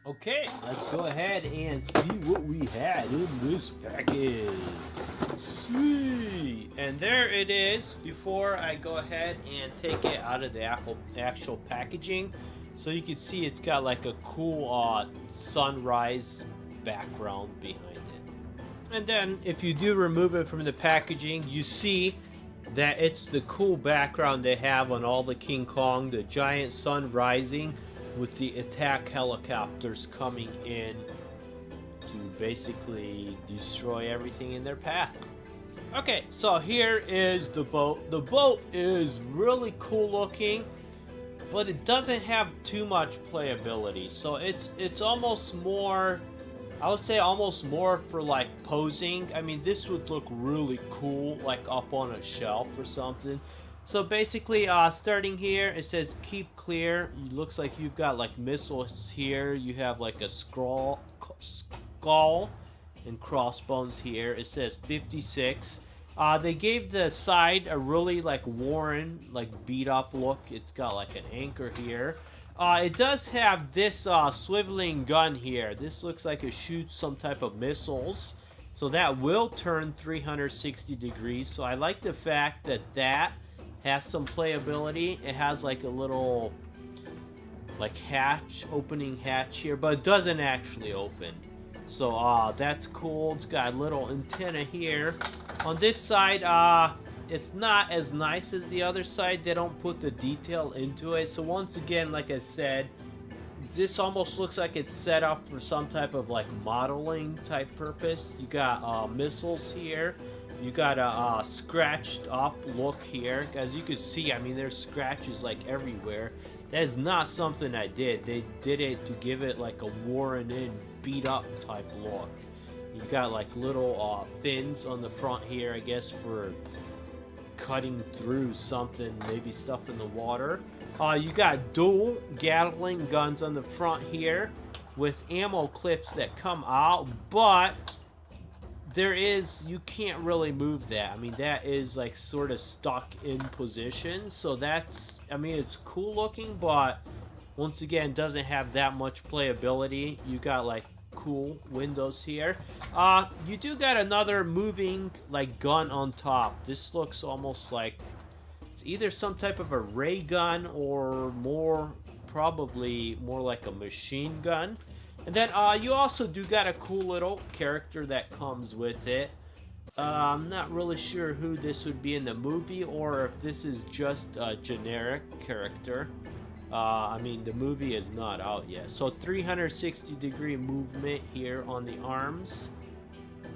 Okay, let's go ahead and see what we had in this package. Sweet! And there it is before I go ahead and take it out of the actual packaging. So you can see it's got like a cool sunrise background behind it. And then if you do remove it from the packaging, you see that it's the cool background they have on all the King Kong, the giant sun rising with the attack helicopters coming in to basically destroy everything in their path. Okay, so here is the boat. The boat is really cool looking, but it doesn't have too much playability. So it's almost more, I would say almost more for like posing. I mean, this would look really cool like up on a shelf or something. So basically, starting here, it says keep clear. It looks like you've got like missiles here. You have like a skull and crossbones here. It says 56. They gave the side a really like worn, like beat up look. It's got like an anchor here. It does have this swiveling gun here. This looks like it shoots some type of missiles. So that will turn 360 degrees. So I like the fact that that has some playability. It has like a little like hatch, opening hatch here, but it doesn't actually open. So that's cool. It's got a little antenna here. On this side, it's not as nice as the other side. They don't put the detail into it. So once again, like I said, this almost looks like it's set up for some type of like modeling type purpose. You got missiles here. You got a scratched up look here. As you can see, I mean, there's scratches like everywhere. That is not something I did. They did it to give it like a worn in, beat up type look. You got like little fins on the front here, I guess, for cutting through something, maybe stuff in the water. You got dual Gatling guns on the front here with ammo clips that come out, but you can't really move that. I mean, that is like sort of stuck in position. So that's, I mean, it's cool looking, but once again, doesn't have that much playability. You got like cool windows here. You do got another moving like gun on top. This looks almost like it's either some type of a ray gun or probably more like a machine gun. And then you also do got a cool little character that comes with it. I'm not really sure who this would be in the movie or if this is just a generic character. I mean, the movie is not out yet. So 360 degree movement here on the arms.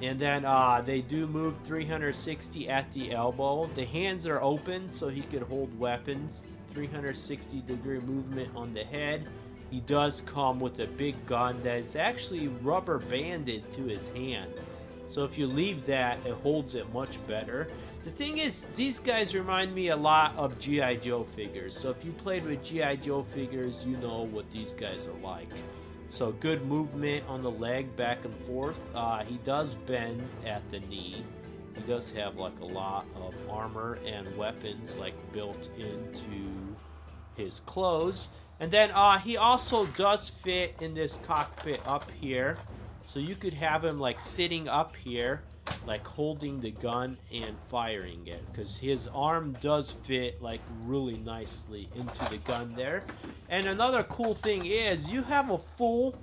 And then they do move 360 at the elbow. The hands are open so he could hold weapons. 360 degree movement on the head. He does come with a big gun that is actually rubber banded to his hand. So if you leave that, it holds it much better. The thing is, these guys remind me a lot of G.I. Joe figures. So if you played with G.I. Joe figures, you know what these guys are like. So good movement on the leg back and forth. He does bend at the knee. He does have like a lot of armor and weapons like built into his clothes. And then he also does fit in this cockpit up here. So you could have him like sitting up here, like holding the gun and firing it. Because his arm does fit like really nicely into the gun there. And another cool thing is you have a full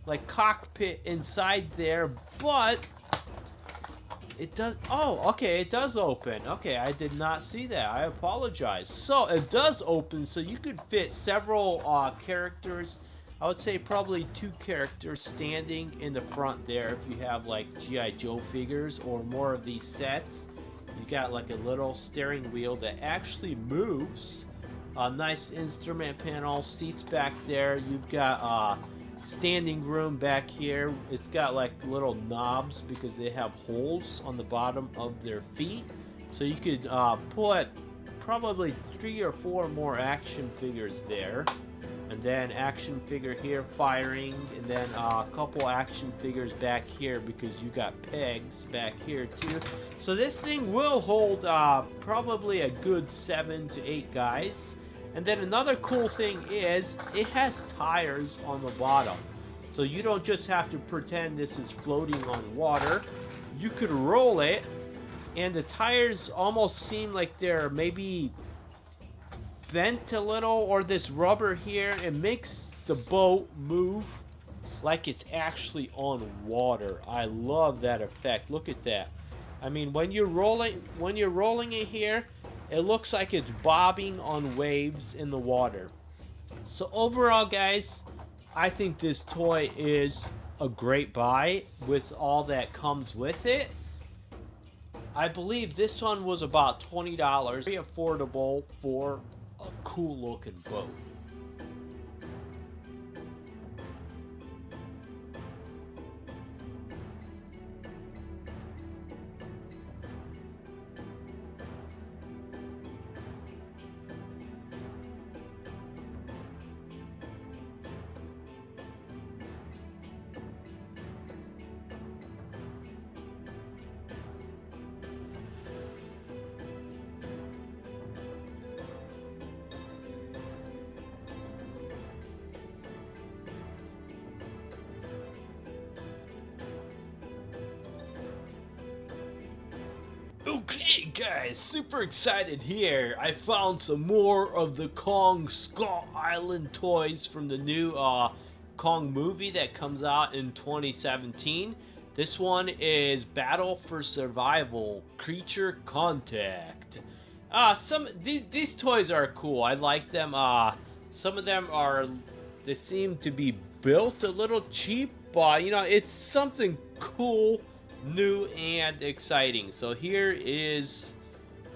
like cockpit inside there, but it does, oh, okay, it does open. Okay, I did not see that. I apologize. So it does open, so you could fit several characters. I would say probably 2 characters standing in the front there if you have like G.I. Joe figures or more of these sets. You got like a little steering wheel that actually moves. A nice instrument panel, seats back there. You've got standing room back here. It's got like little knobs because they have holes on the bottom of their feet. So you could put probably 3 or 4 more action figures there. And then action figure here firing, and then a couple action figures back here because you got pegs back here too. So this thing will hold probably a good 7 to 8 guys. And then another cool thing is it has tires on the bottom. So you don't just have to pretend this is floating on water. You could roll it, and the tires almost seem like they're maybe bent a little, or this rubber here, it makes the boat move like it's actually on water. I love that effect. Look at that. I mean, when you're rolling it here, it looks like it's bobbing on waves in the water. So overall, guys, I think this toy is a great buy with all that comes with it. I believe this one was about $20. Very affordable for a cool looking boat. Okay guys, super excited here. I found some more of the Kong Skull Island toys from the new Kong movie that comes out in 2017. This one is Battle for Survival, Creature Contact. These toys are cool. I like them. Some of them they seem to be built a little cheap, but you know, it's something cool, new and exciting. So here is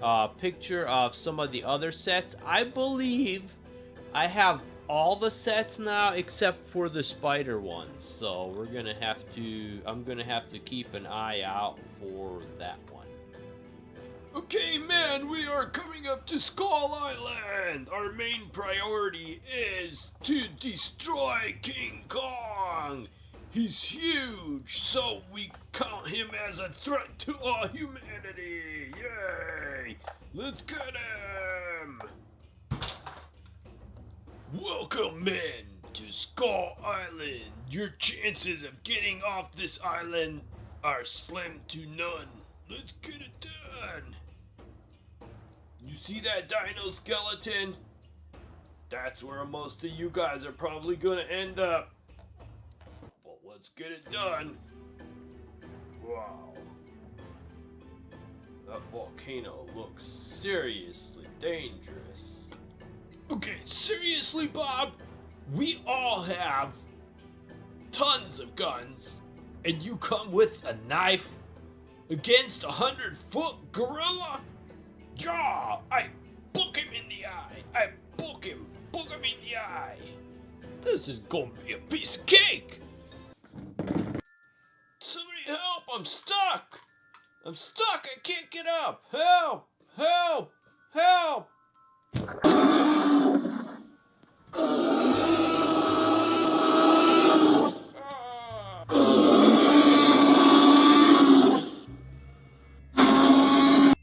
a picture of some of the other sets. I believe I have all the sets now except for the spider ones, so I'm gonna have to keep an eye out for that one. Okay man, we are coming up to Skull Island. Our main priority is to destroy King Kong. He's huge, so we count him as a threat to all humanity. Yay! Let's get him! Welcome in to Skull Island. Your chances of getting off this island are slim to none. Let's get it done. You see that dino skeleton? That's where most of you guys are probably gonna end up. Let's get it done. Wow. That volcano looks seriously dangerous. Okay, seriously, Bob? We all have tons of guns, and you come with a knife against a 100-foot gorilla? Yeah, I book him in the eye. I book him in the eye. This is gonna be a piece of cake. Somebody help! I'm stuck! I can't get up! Help!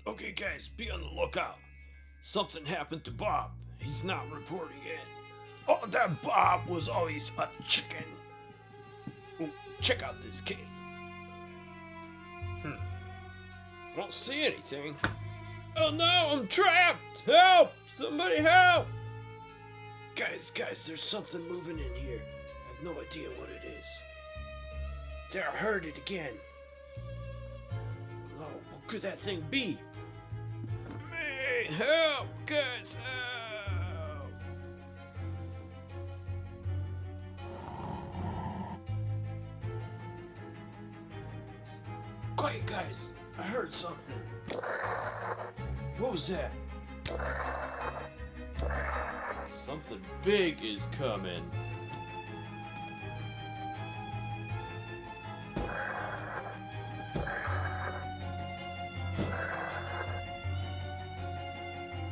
Okay guys, be on the lookout. Something happened to Bob. He's not reporting it. Oh, that Bob was always a chicken. Ooh, check out this cave. I don't see anything. Oh no, I'm trapped! Help! Somebody help! Guys, there's something moving in here. I have no idea what it is. There, I heard it again. Oh, what could that thing be? Me, help! Guys, help! Quiet, guys. I heard something. What was that? Something big is coming.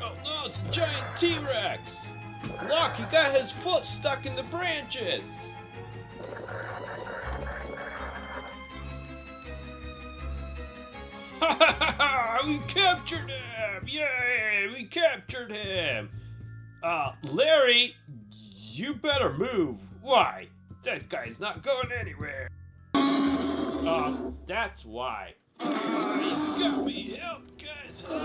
Oh no, it's a giant T-Rex! Look, he got his foot stuck in the branches! We captured him! Yay! We captured him! Larry, you better move. Why? That guy's not going anywhere. That's why. He's got me. Help, guys. Help.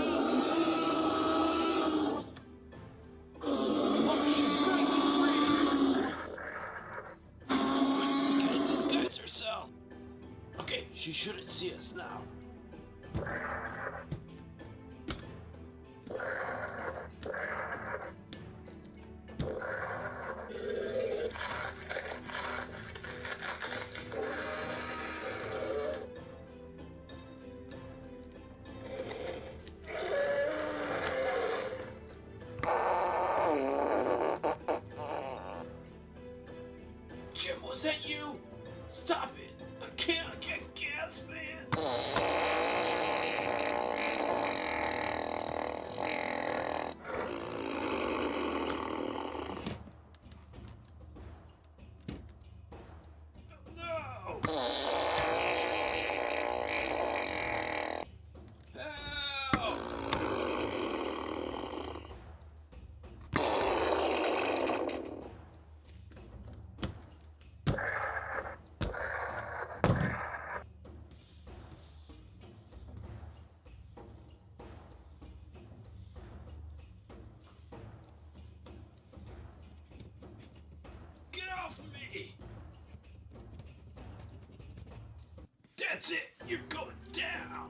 Oh, she's breaking free. We gotta disguise herself. Okay, she shouldn't see us now. That's it. You're going down.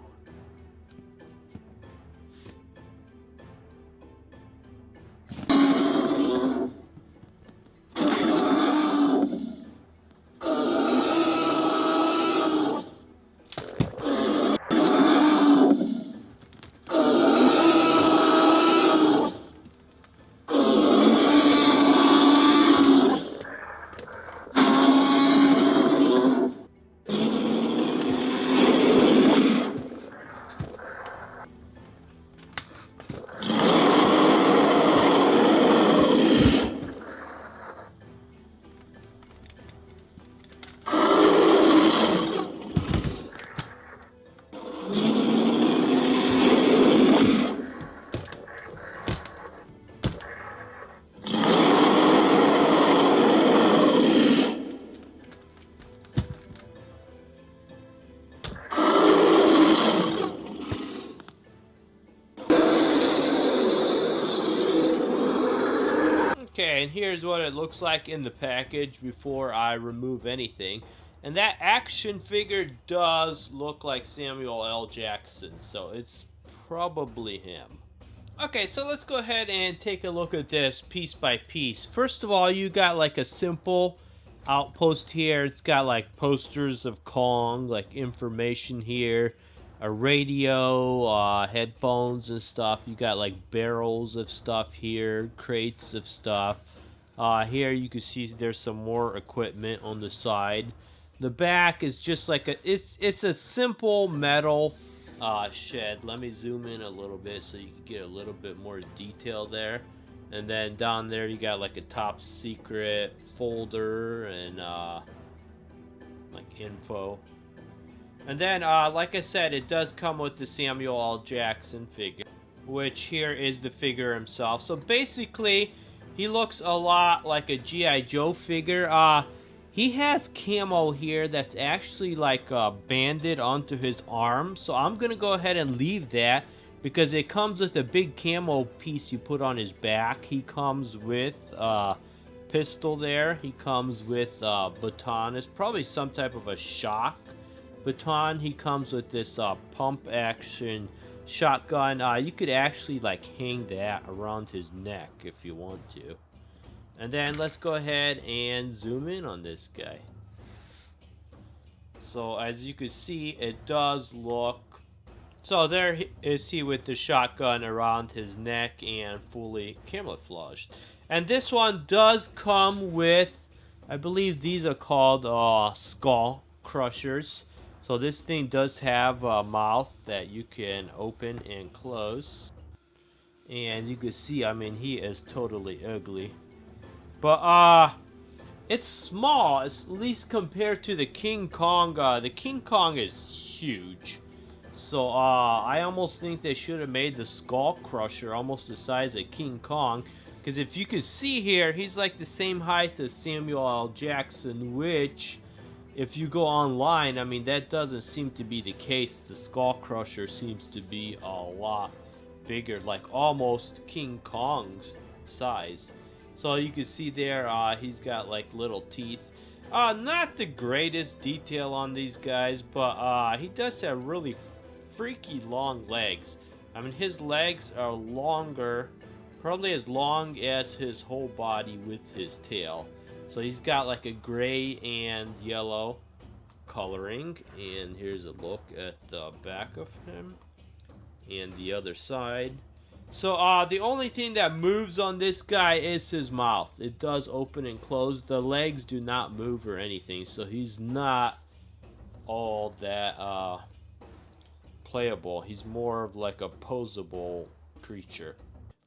Okay, and here's what it looks like in the package before I remove anything. And that action figure does look like Samuel L. Jackson, so it's probably him. Okay, so let's go ahead and take a look at this piece by piece. First of all, you got like a simple outpost here. It's got like posters of Kong, like information here, a radio, headphones and stuff. You got like barrels of stuff here, crates of stuff. Here you can see there's some more equipment on the side. The back is just like it's a simple metal shed. Let me zoom in a little bit so you can get a little bit more detail there. And then down there you got like a top secret folder and like info. And then like I said, it does come with the Samuel L. Jackson figure, which here is the figure himself. So basically he looks a lot like a G.I. Joe figure. He has camo here that's actually like banded onto his arm. So I'm going to go ahead and leave that because it comes with a big camo piece you put on his back. He comes with pistol there. He comes with baton. It's probably some type of a shock baton. He comes with this pump action shotgun. You could actually like hang that around his neck if you want to. And then let's go ahead and zoom in on this guy. So as you can see, it does look... So there is he with the shotgun around his neck and fully camouflaged. And this one does come with, I believe these are called skull crushers. So this thing does have a mouth that you can open and close. And you can see, I mean, he is totally ugly. But, it's small, at least compared to the King Kong. The King Kong is huge. So, I almost think they should have made the Skull Crusher almost the size of King Kong. Because if you can see here, he's like the same height as Samuel L. Jackson, which, if you go online, I mean, that doesn't seem to be the case. The Skull Crusher seems to be a lot bigger, like almost King Kong's size. So you can see there, he's got like little teeth. Not the greatest detail on these guys, but he does have really freaky long legs. I mean, his legs are longer, probably as long as his whole body with his tail. So he's got like a gray and yellow coloring. And here's a look at the back of him and the other side. So the only thing that moves on this guy is his mouth. It does open and close. The legs do not move or anything. So he's not all that playable. He's more of like a posable creature,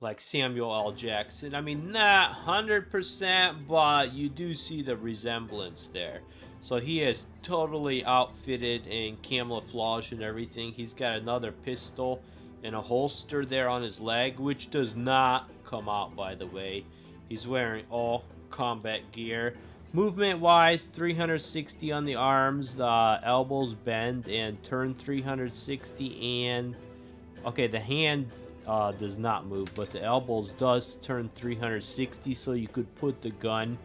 like Samuel L. Jackson. I mean, not 100%, but you do see the resemblance there. So he is totally outfitted in camouflage and everything. He's got another pistol and a holster there on his leg, which does not come out, by the way. He's wearing all combat gear. Movement wise, 360 on the arms. The elbows bend and turn 360, and okay, the hand does not move, but the elbows does turn 360, so you could put the gun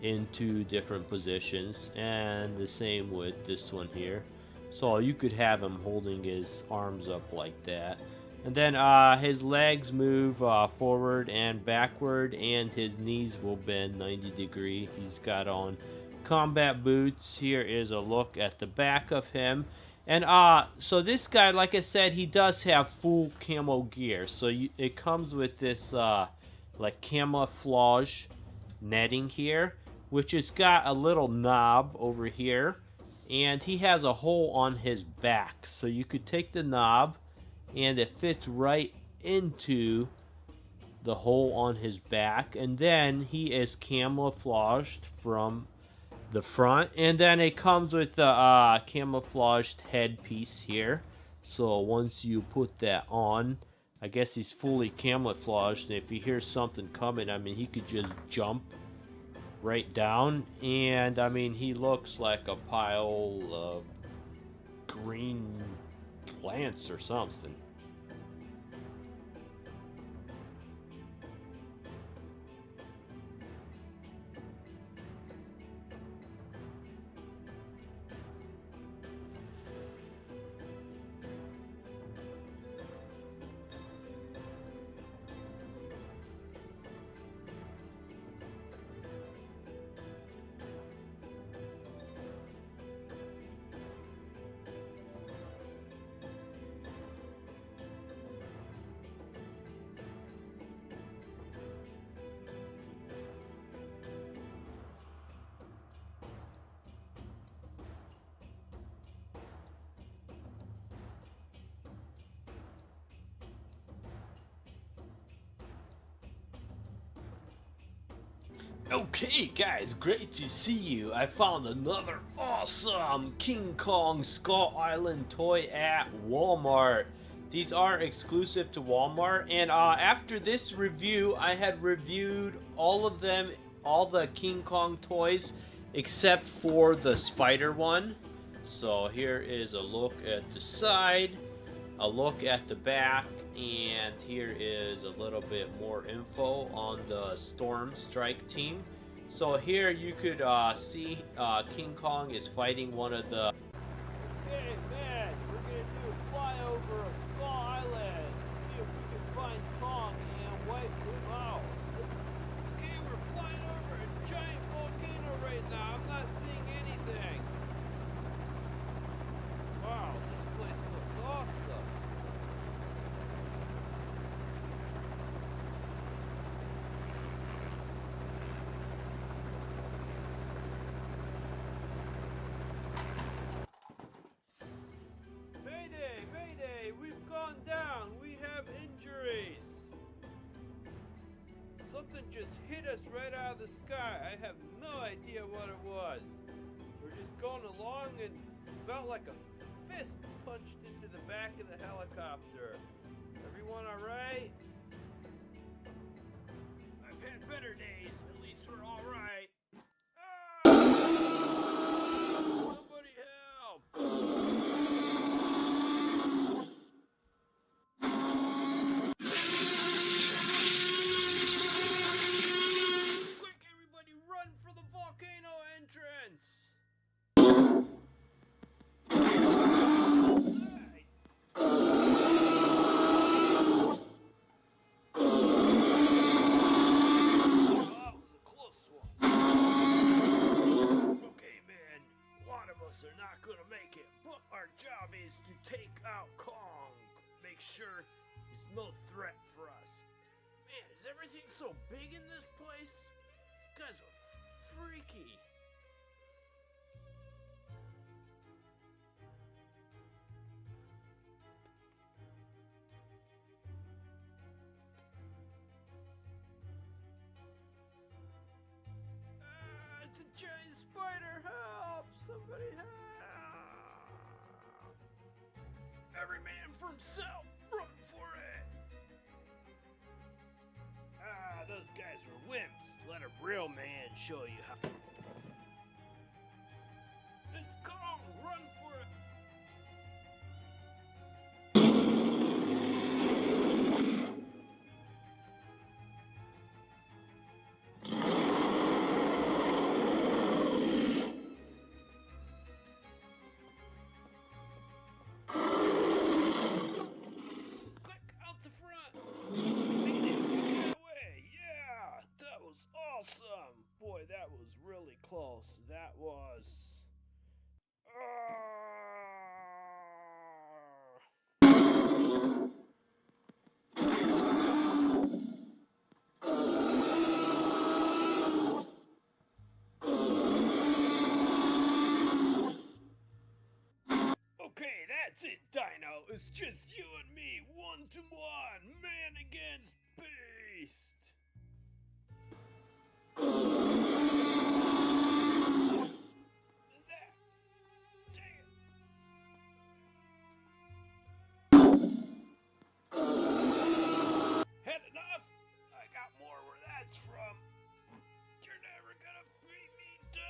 into different positions. And the same with this one here. So you could have him holding his arms up like that. And then his legs move forward and backward, and his knees will bend 90 degree. He's got on combat boots. Here is a look at the back of him. And so this guy, like I said, he does have full camo gear. So it comes with this like camouflage netting here, which has got a little knob over here, and he has a hole on his back. So you could take the knob, and it fits right into the hole on his back, and then he is camouflaged from the front, and then it comes with the camouflaged headpiece here. So once you put that on, I guess he's fully camouflaged, and if he hears something coming, I mean, he could just jump right down, and I mean, he looks like a pile of green plants or something. Okay guys, great to see you. I found another awesome King Kong Skull Island toy at Walmart. These are exclusive to Walmart, and after this review, I had reviewed all of them, all the King Kong toys, except for the spider one. So here is a look at the side, a look at the back, and here is a little bit more info on the Storm Strike team. So here you could see King Kong is fighting one of the... Hey man, we're gonna do a flyover of Skull Island, see if we can find Kong and wipe him out. Okay, we're flying over a giant volcano right now. I'm not seeing anything. Wow, this place looks awesome. Mayday, mayday, we've gone down. We have injuries. Something just hit us right out of the sky. I have no idea what it was. We're just going along and felt like a fist punched into the back of the helicopter. Everyone all right? I've had better days. At least we're all right. Ah! Somebody help! Quick, everybody run for the volcano entrance! Outside! That was a close one. Okay, man, a lot of us are not gonna make it, but our job is to take out Kong. Make sure he's no threat for us. Man, is everything so big in this place? These guys are freaky. Ah, it's a giant spider! Help! Somebody help! Every man for himself! Run for it! Ah, those guys were wimps. Let a real man show you how. It's Kong! Run for it! it's just you and me, 1-to-1, man against beast. There. Dang it. Had enough? I got more where that's from. You're never gonna beat me, Dino!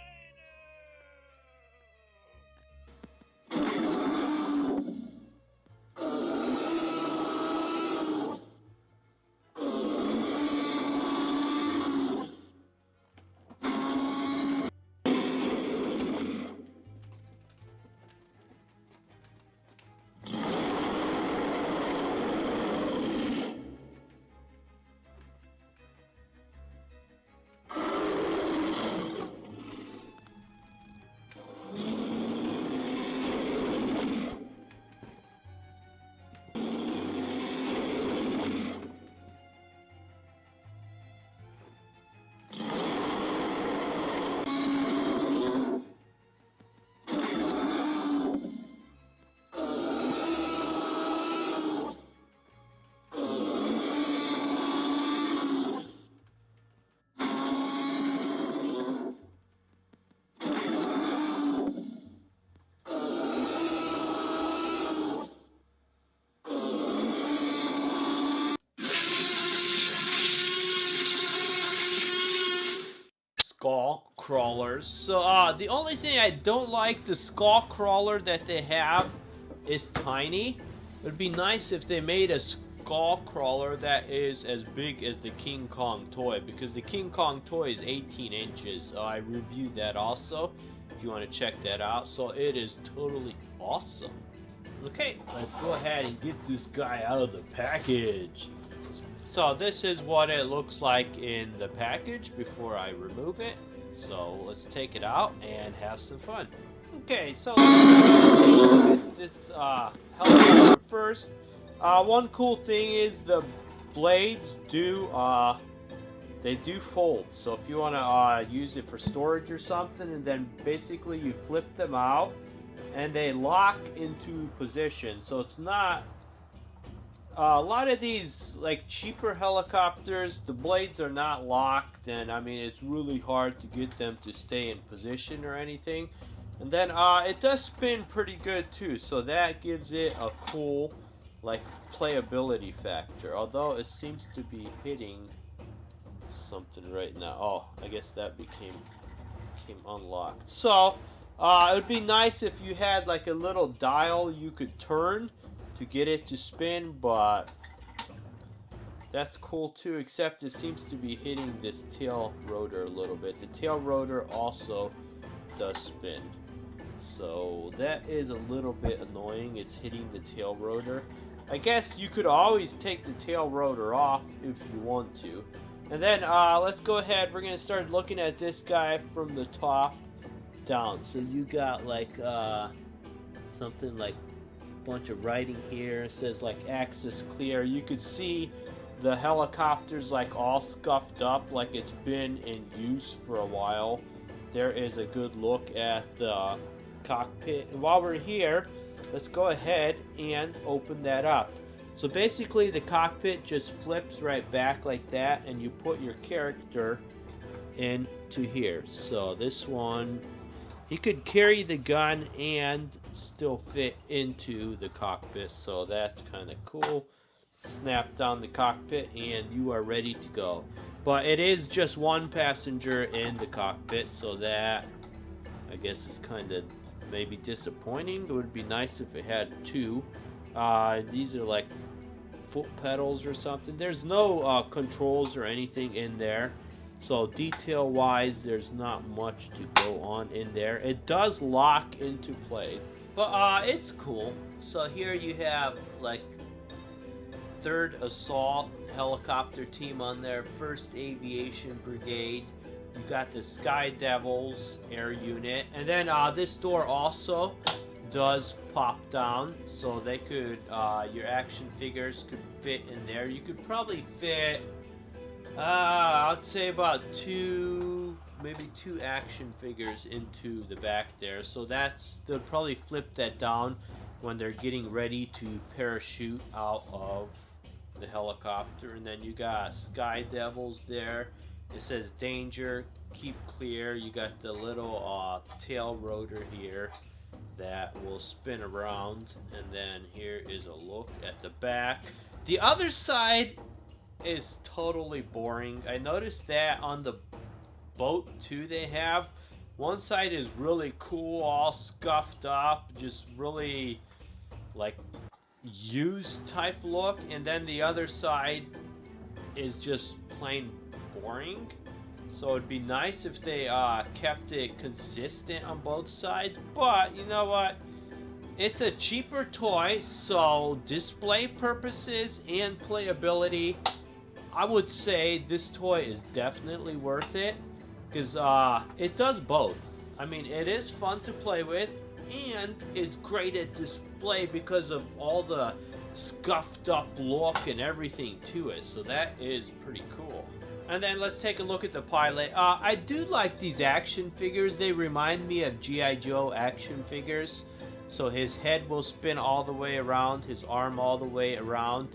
Skull crawlers. So the only thing I don't like, the skull crawler that they have is tiny. It would be nice if they made a skull crawler that is as big as the King Kong toy, because the King Kong toy is 18 inches. I reviewed that also if you want to check that out. So it is totally awesome. Okay, let's go ahead and get this guy out of the package. So this is what it looks like in the package before I remove it. So let's take it out and have some fun. Okay, so let's take a look at this helicopter first. One cool thing is the blades do fold. So if you want to use it for storage or something, and then basically you flip them out and they lock into position. So it's not a lot of these like cheaper helicopters, the blades are not locked, and I mean it's really hard to get them to stay in position or anything. And then it does spin pretty good too, so that gives it a cool like playability factor, although it seems to be hitting something right now. Oh, I guess that became unlocked. So it would be nice if you had like a little dial you could turn to get it to spin, but that's cool too, except it seems to be hitting this tail rotor a little bit. The tail rotor also does spin, so that is a little bit annoying. It's hitting the tail rotor. I guess you could always take the tail rotor off if you want to. And then let's go ahead, we're gonna start looking at this guy from the top down. So you got like something like bunch of writing here. It says like access clear. You could see the helicopter's like all scuffed up, like it's been in use for a while. There is a good look at the cockpit. And while we're here, let's go ahead and open that up. So basically the cockpit just flips right back like that, and you put your character into here. So this one, he could carry the gun and still fit into the cockpit, so that's kind of cool. Snap down the cockpit and you are ready to go. But it is just one passenger in the cockpit, so that I guess is kind of maybe disappointing. It would be nice if it had two. These are like foot pedals or something. There's no controls or anything in there. So detail wise, there's not much to go on in there. It does lock into play, but it's cool. So here you have like 3rd Assault Helicopter Team on there, 1st Aviation Brigade. You got the Sky Devils Air Unit, and then this door also does pop down, so they could your action figures could fit in there. You could probably fit I'd say about maybe two action figures into the back there. So they'll probably flip that down when they're getting ready to parachute out of the helicopter. And then you got Sky Devils there. It says danger, keep clear. You got the little tail rotor here that will spin around. And then here is a look at the back. The other side is totally boring. I noticed that on the boat too. They have one side is really cool, all scuffed up, just really like used type look, and then the other side is just plain boring. So it'd be nice if they kept it consistent on both sides, but you know what, it's a cheaper toy, so display purposes and playability, I would say this toy is definitely worth it, because it does both. I mean, it is fun to play with, and it's great at display because of all the scuffed up look and everything to it, so that is pretty cool. And then let's take a look at the pilot. I do like these action figures. They remind me of G.I. Joe action figures. So his head will spin all the way around, his arm all the way around.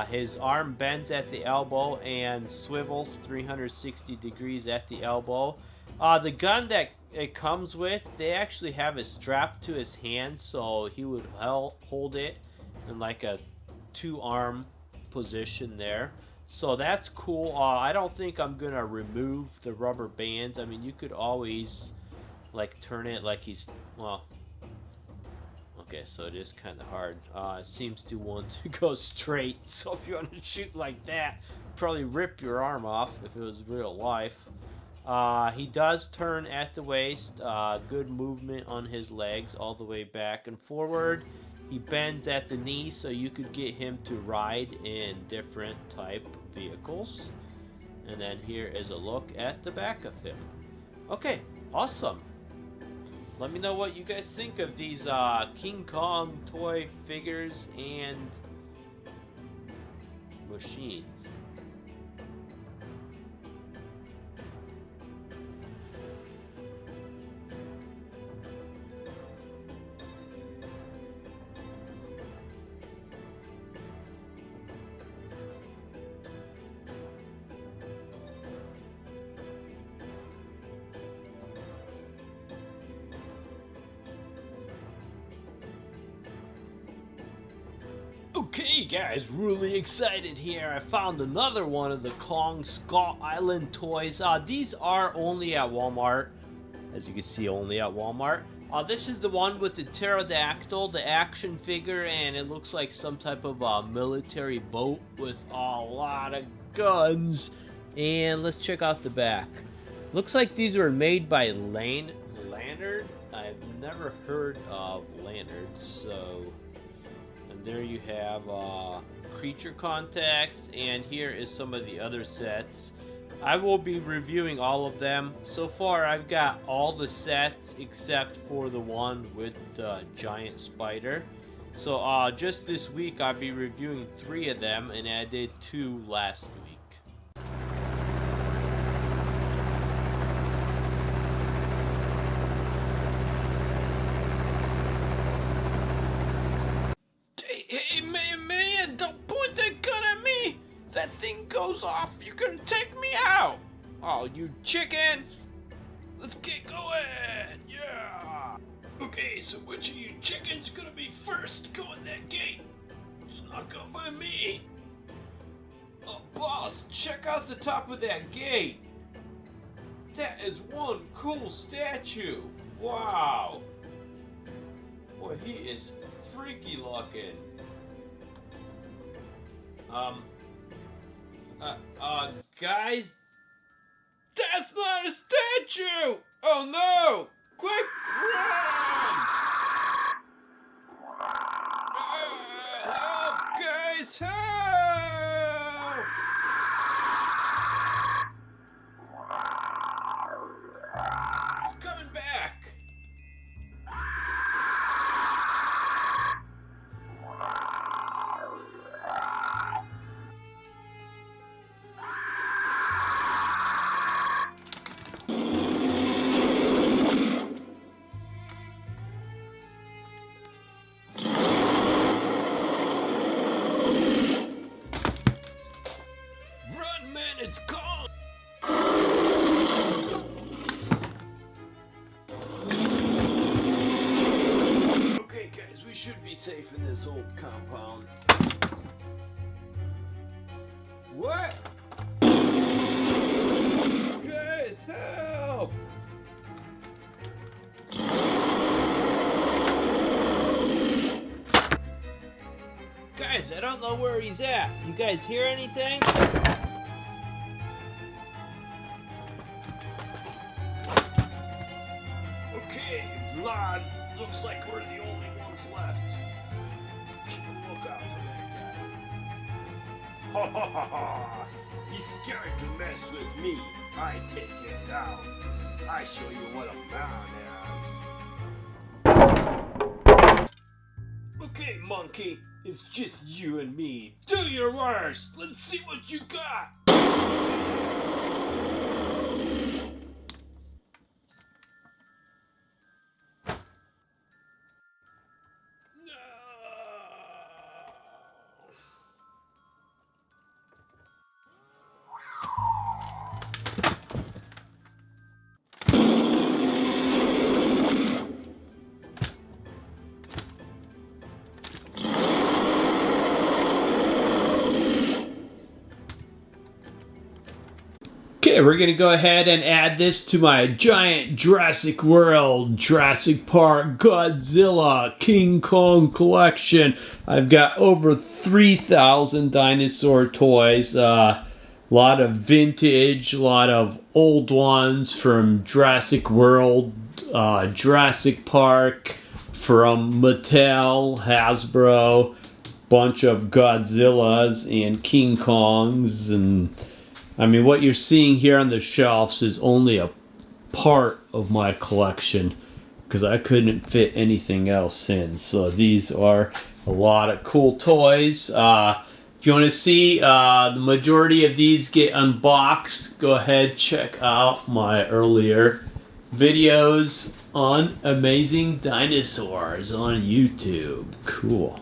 His arm bends at the elbow and swivels 360 degrees at the elbow. The gun that it comes with, they actually have it strapped to his hand, so he would hold it in like a two-arm position there. So that's cool. I don't think I'm gonna remove the rubber bands. I mean, you could always like turn it like he's, well, okay, so it is kind of hard. It seems to want to go straight, so if you want to shoot like that, probably rip your arm off if it was real life. He does turn at the waist. Good movement on his legs all the way back and forward. He bends at the knee, so you could get him to ride in different type vehicles. And then here is a look at the back of him. Okay, awesome. Let me know what you guys think of these King Kong toy figures and machines. Okay guys, really excited here. I found another one of the Kong Skull Island toys. These are only at Walmart. As you can see, only at Walmart. This is the one with the pterodactyl, the action figure, and it looks like some type of military boat with a lot of guns. And let's check out the back. Looks like these were made by Lanyard. I've never heard of Lanyard, so... And there you have creature contacts, and here is some of the other sets. I will be reviewing all of them. So far I've got all the sets except for the one with the giant spider. So just this week I'll be reviewing 3 of them, and I did 2 last week. Hey man, don't point that gun at me! That thing goes off, you're gonna take me out! Oh, you chicken! Let's get going! Yeah! Okay, so which of you chickens gonna be first to go in that gate? It's not go by me! Oh, boss, check out the top of that gate! That is one cool statue! Wow! Boy, he is freaky looking. Guys, that's not a statue! Oh no! Quick, run! Help, guys, help! It's coming back! run, man, it's gone! Okay, guys, we should be safe in this old compound. What? Guys, help! Guys, I don't know where he's at. You guys hear anything? Okay, Vlad, looks like we're the only ones left. Keep a lookout for that guy. Ha ha ha ha! He's scared to mess with me. I take him down. I show you what a man is. Okay, monkey, it's just you and me. Do your worst. Let's see what you got. Okay, we're gonna go ahead and add this to my giant Jurassic World, Jurassic Park, Godzilla, King Kong collection. I've got over 3,000 dinosaur toys. A lot of vintage, a lot of old ones from Jurassic World, Jurassic Park, from Mattel, Hasbro, bunch of Godzillas and King Kongs, and I mean, what you're seeing here on the shelves is only a part of my collection because I couldn't fit anything else in. So these are a lot of cool toys. If you want to see the majority of these get unboxed, go ahead, check out my earlier videos on Amazing Dinosaurs on YouTube. Cool.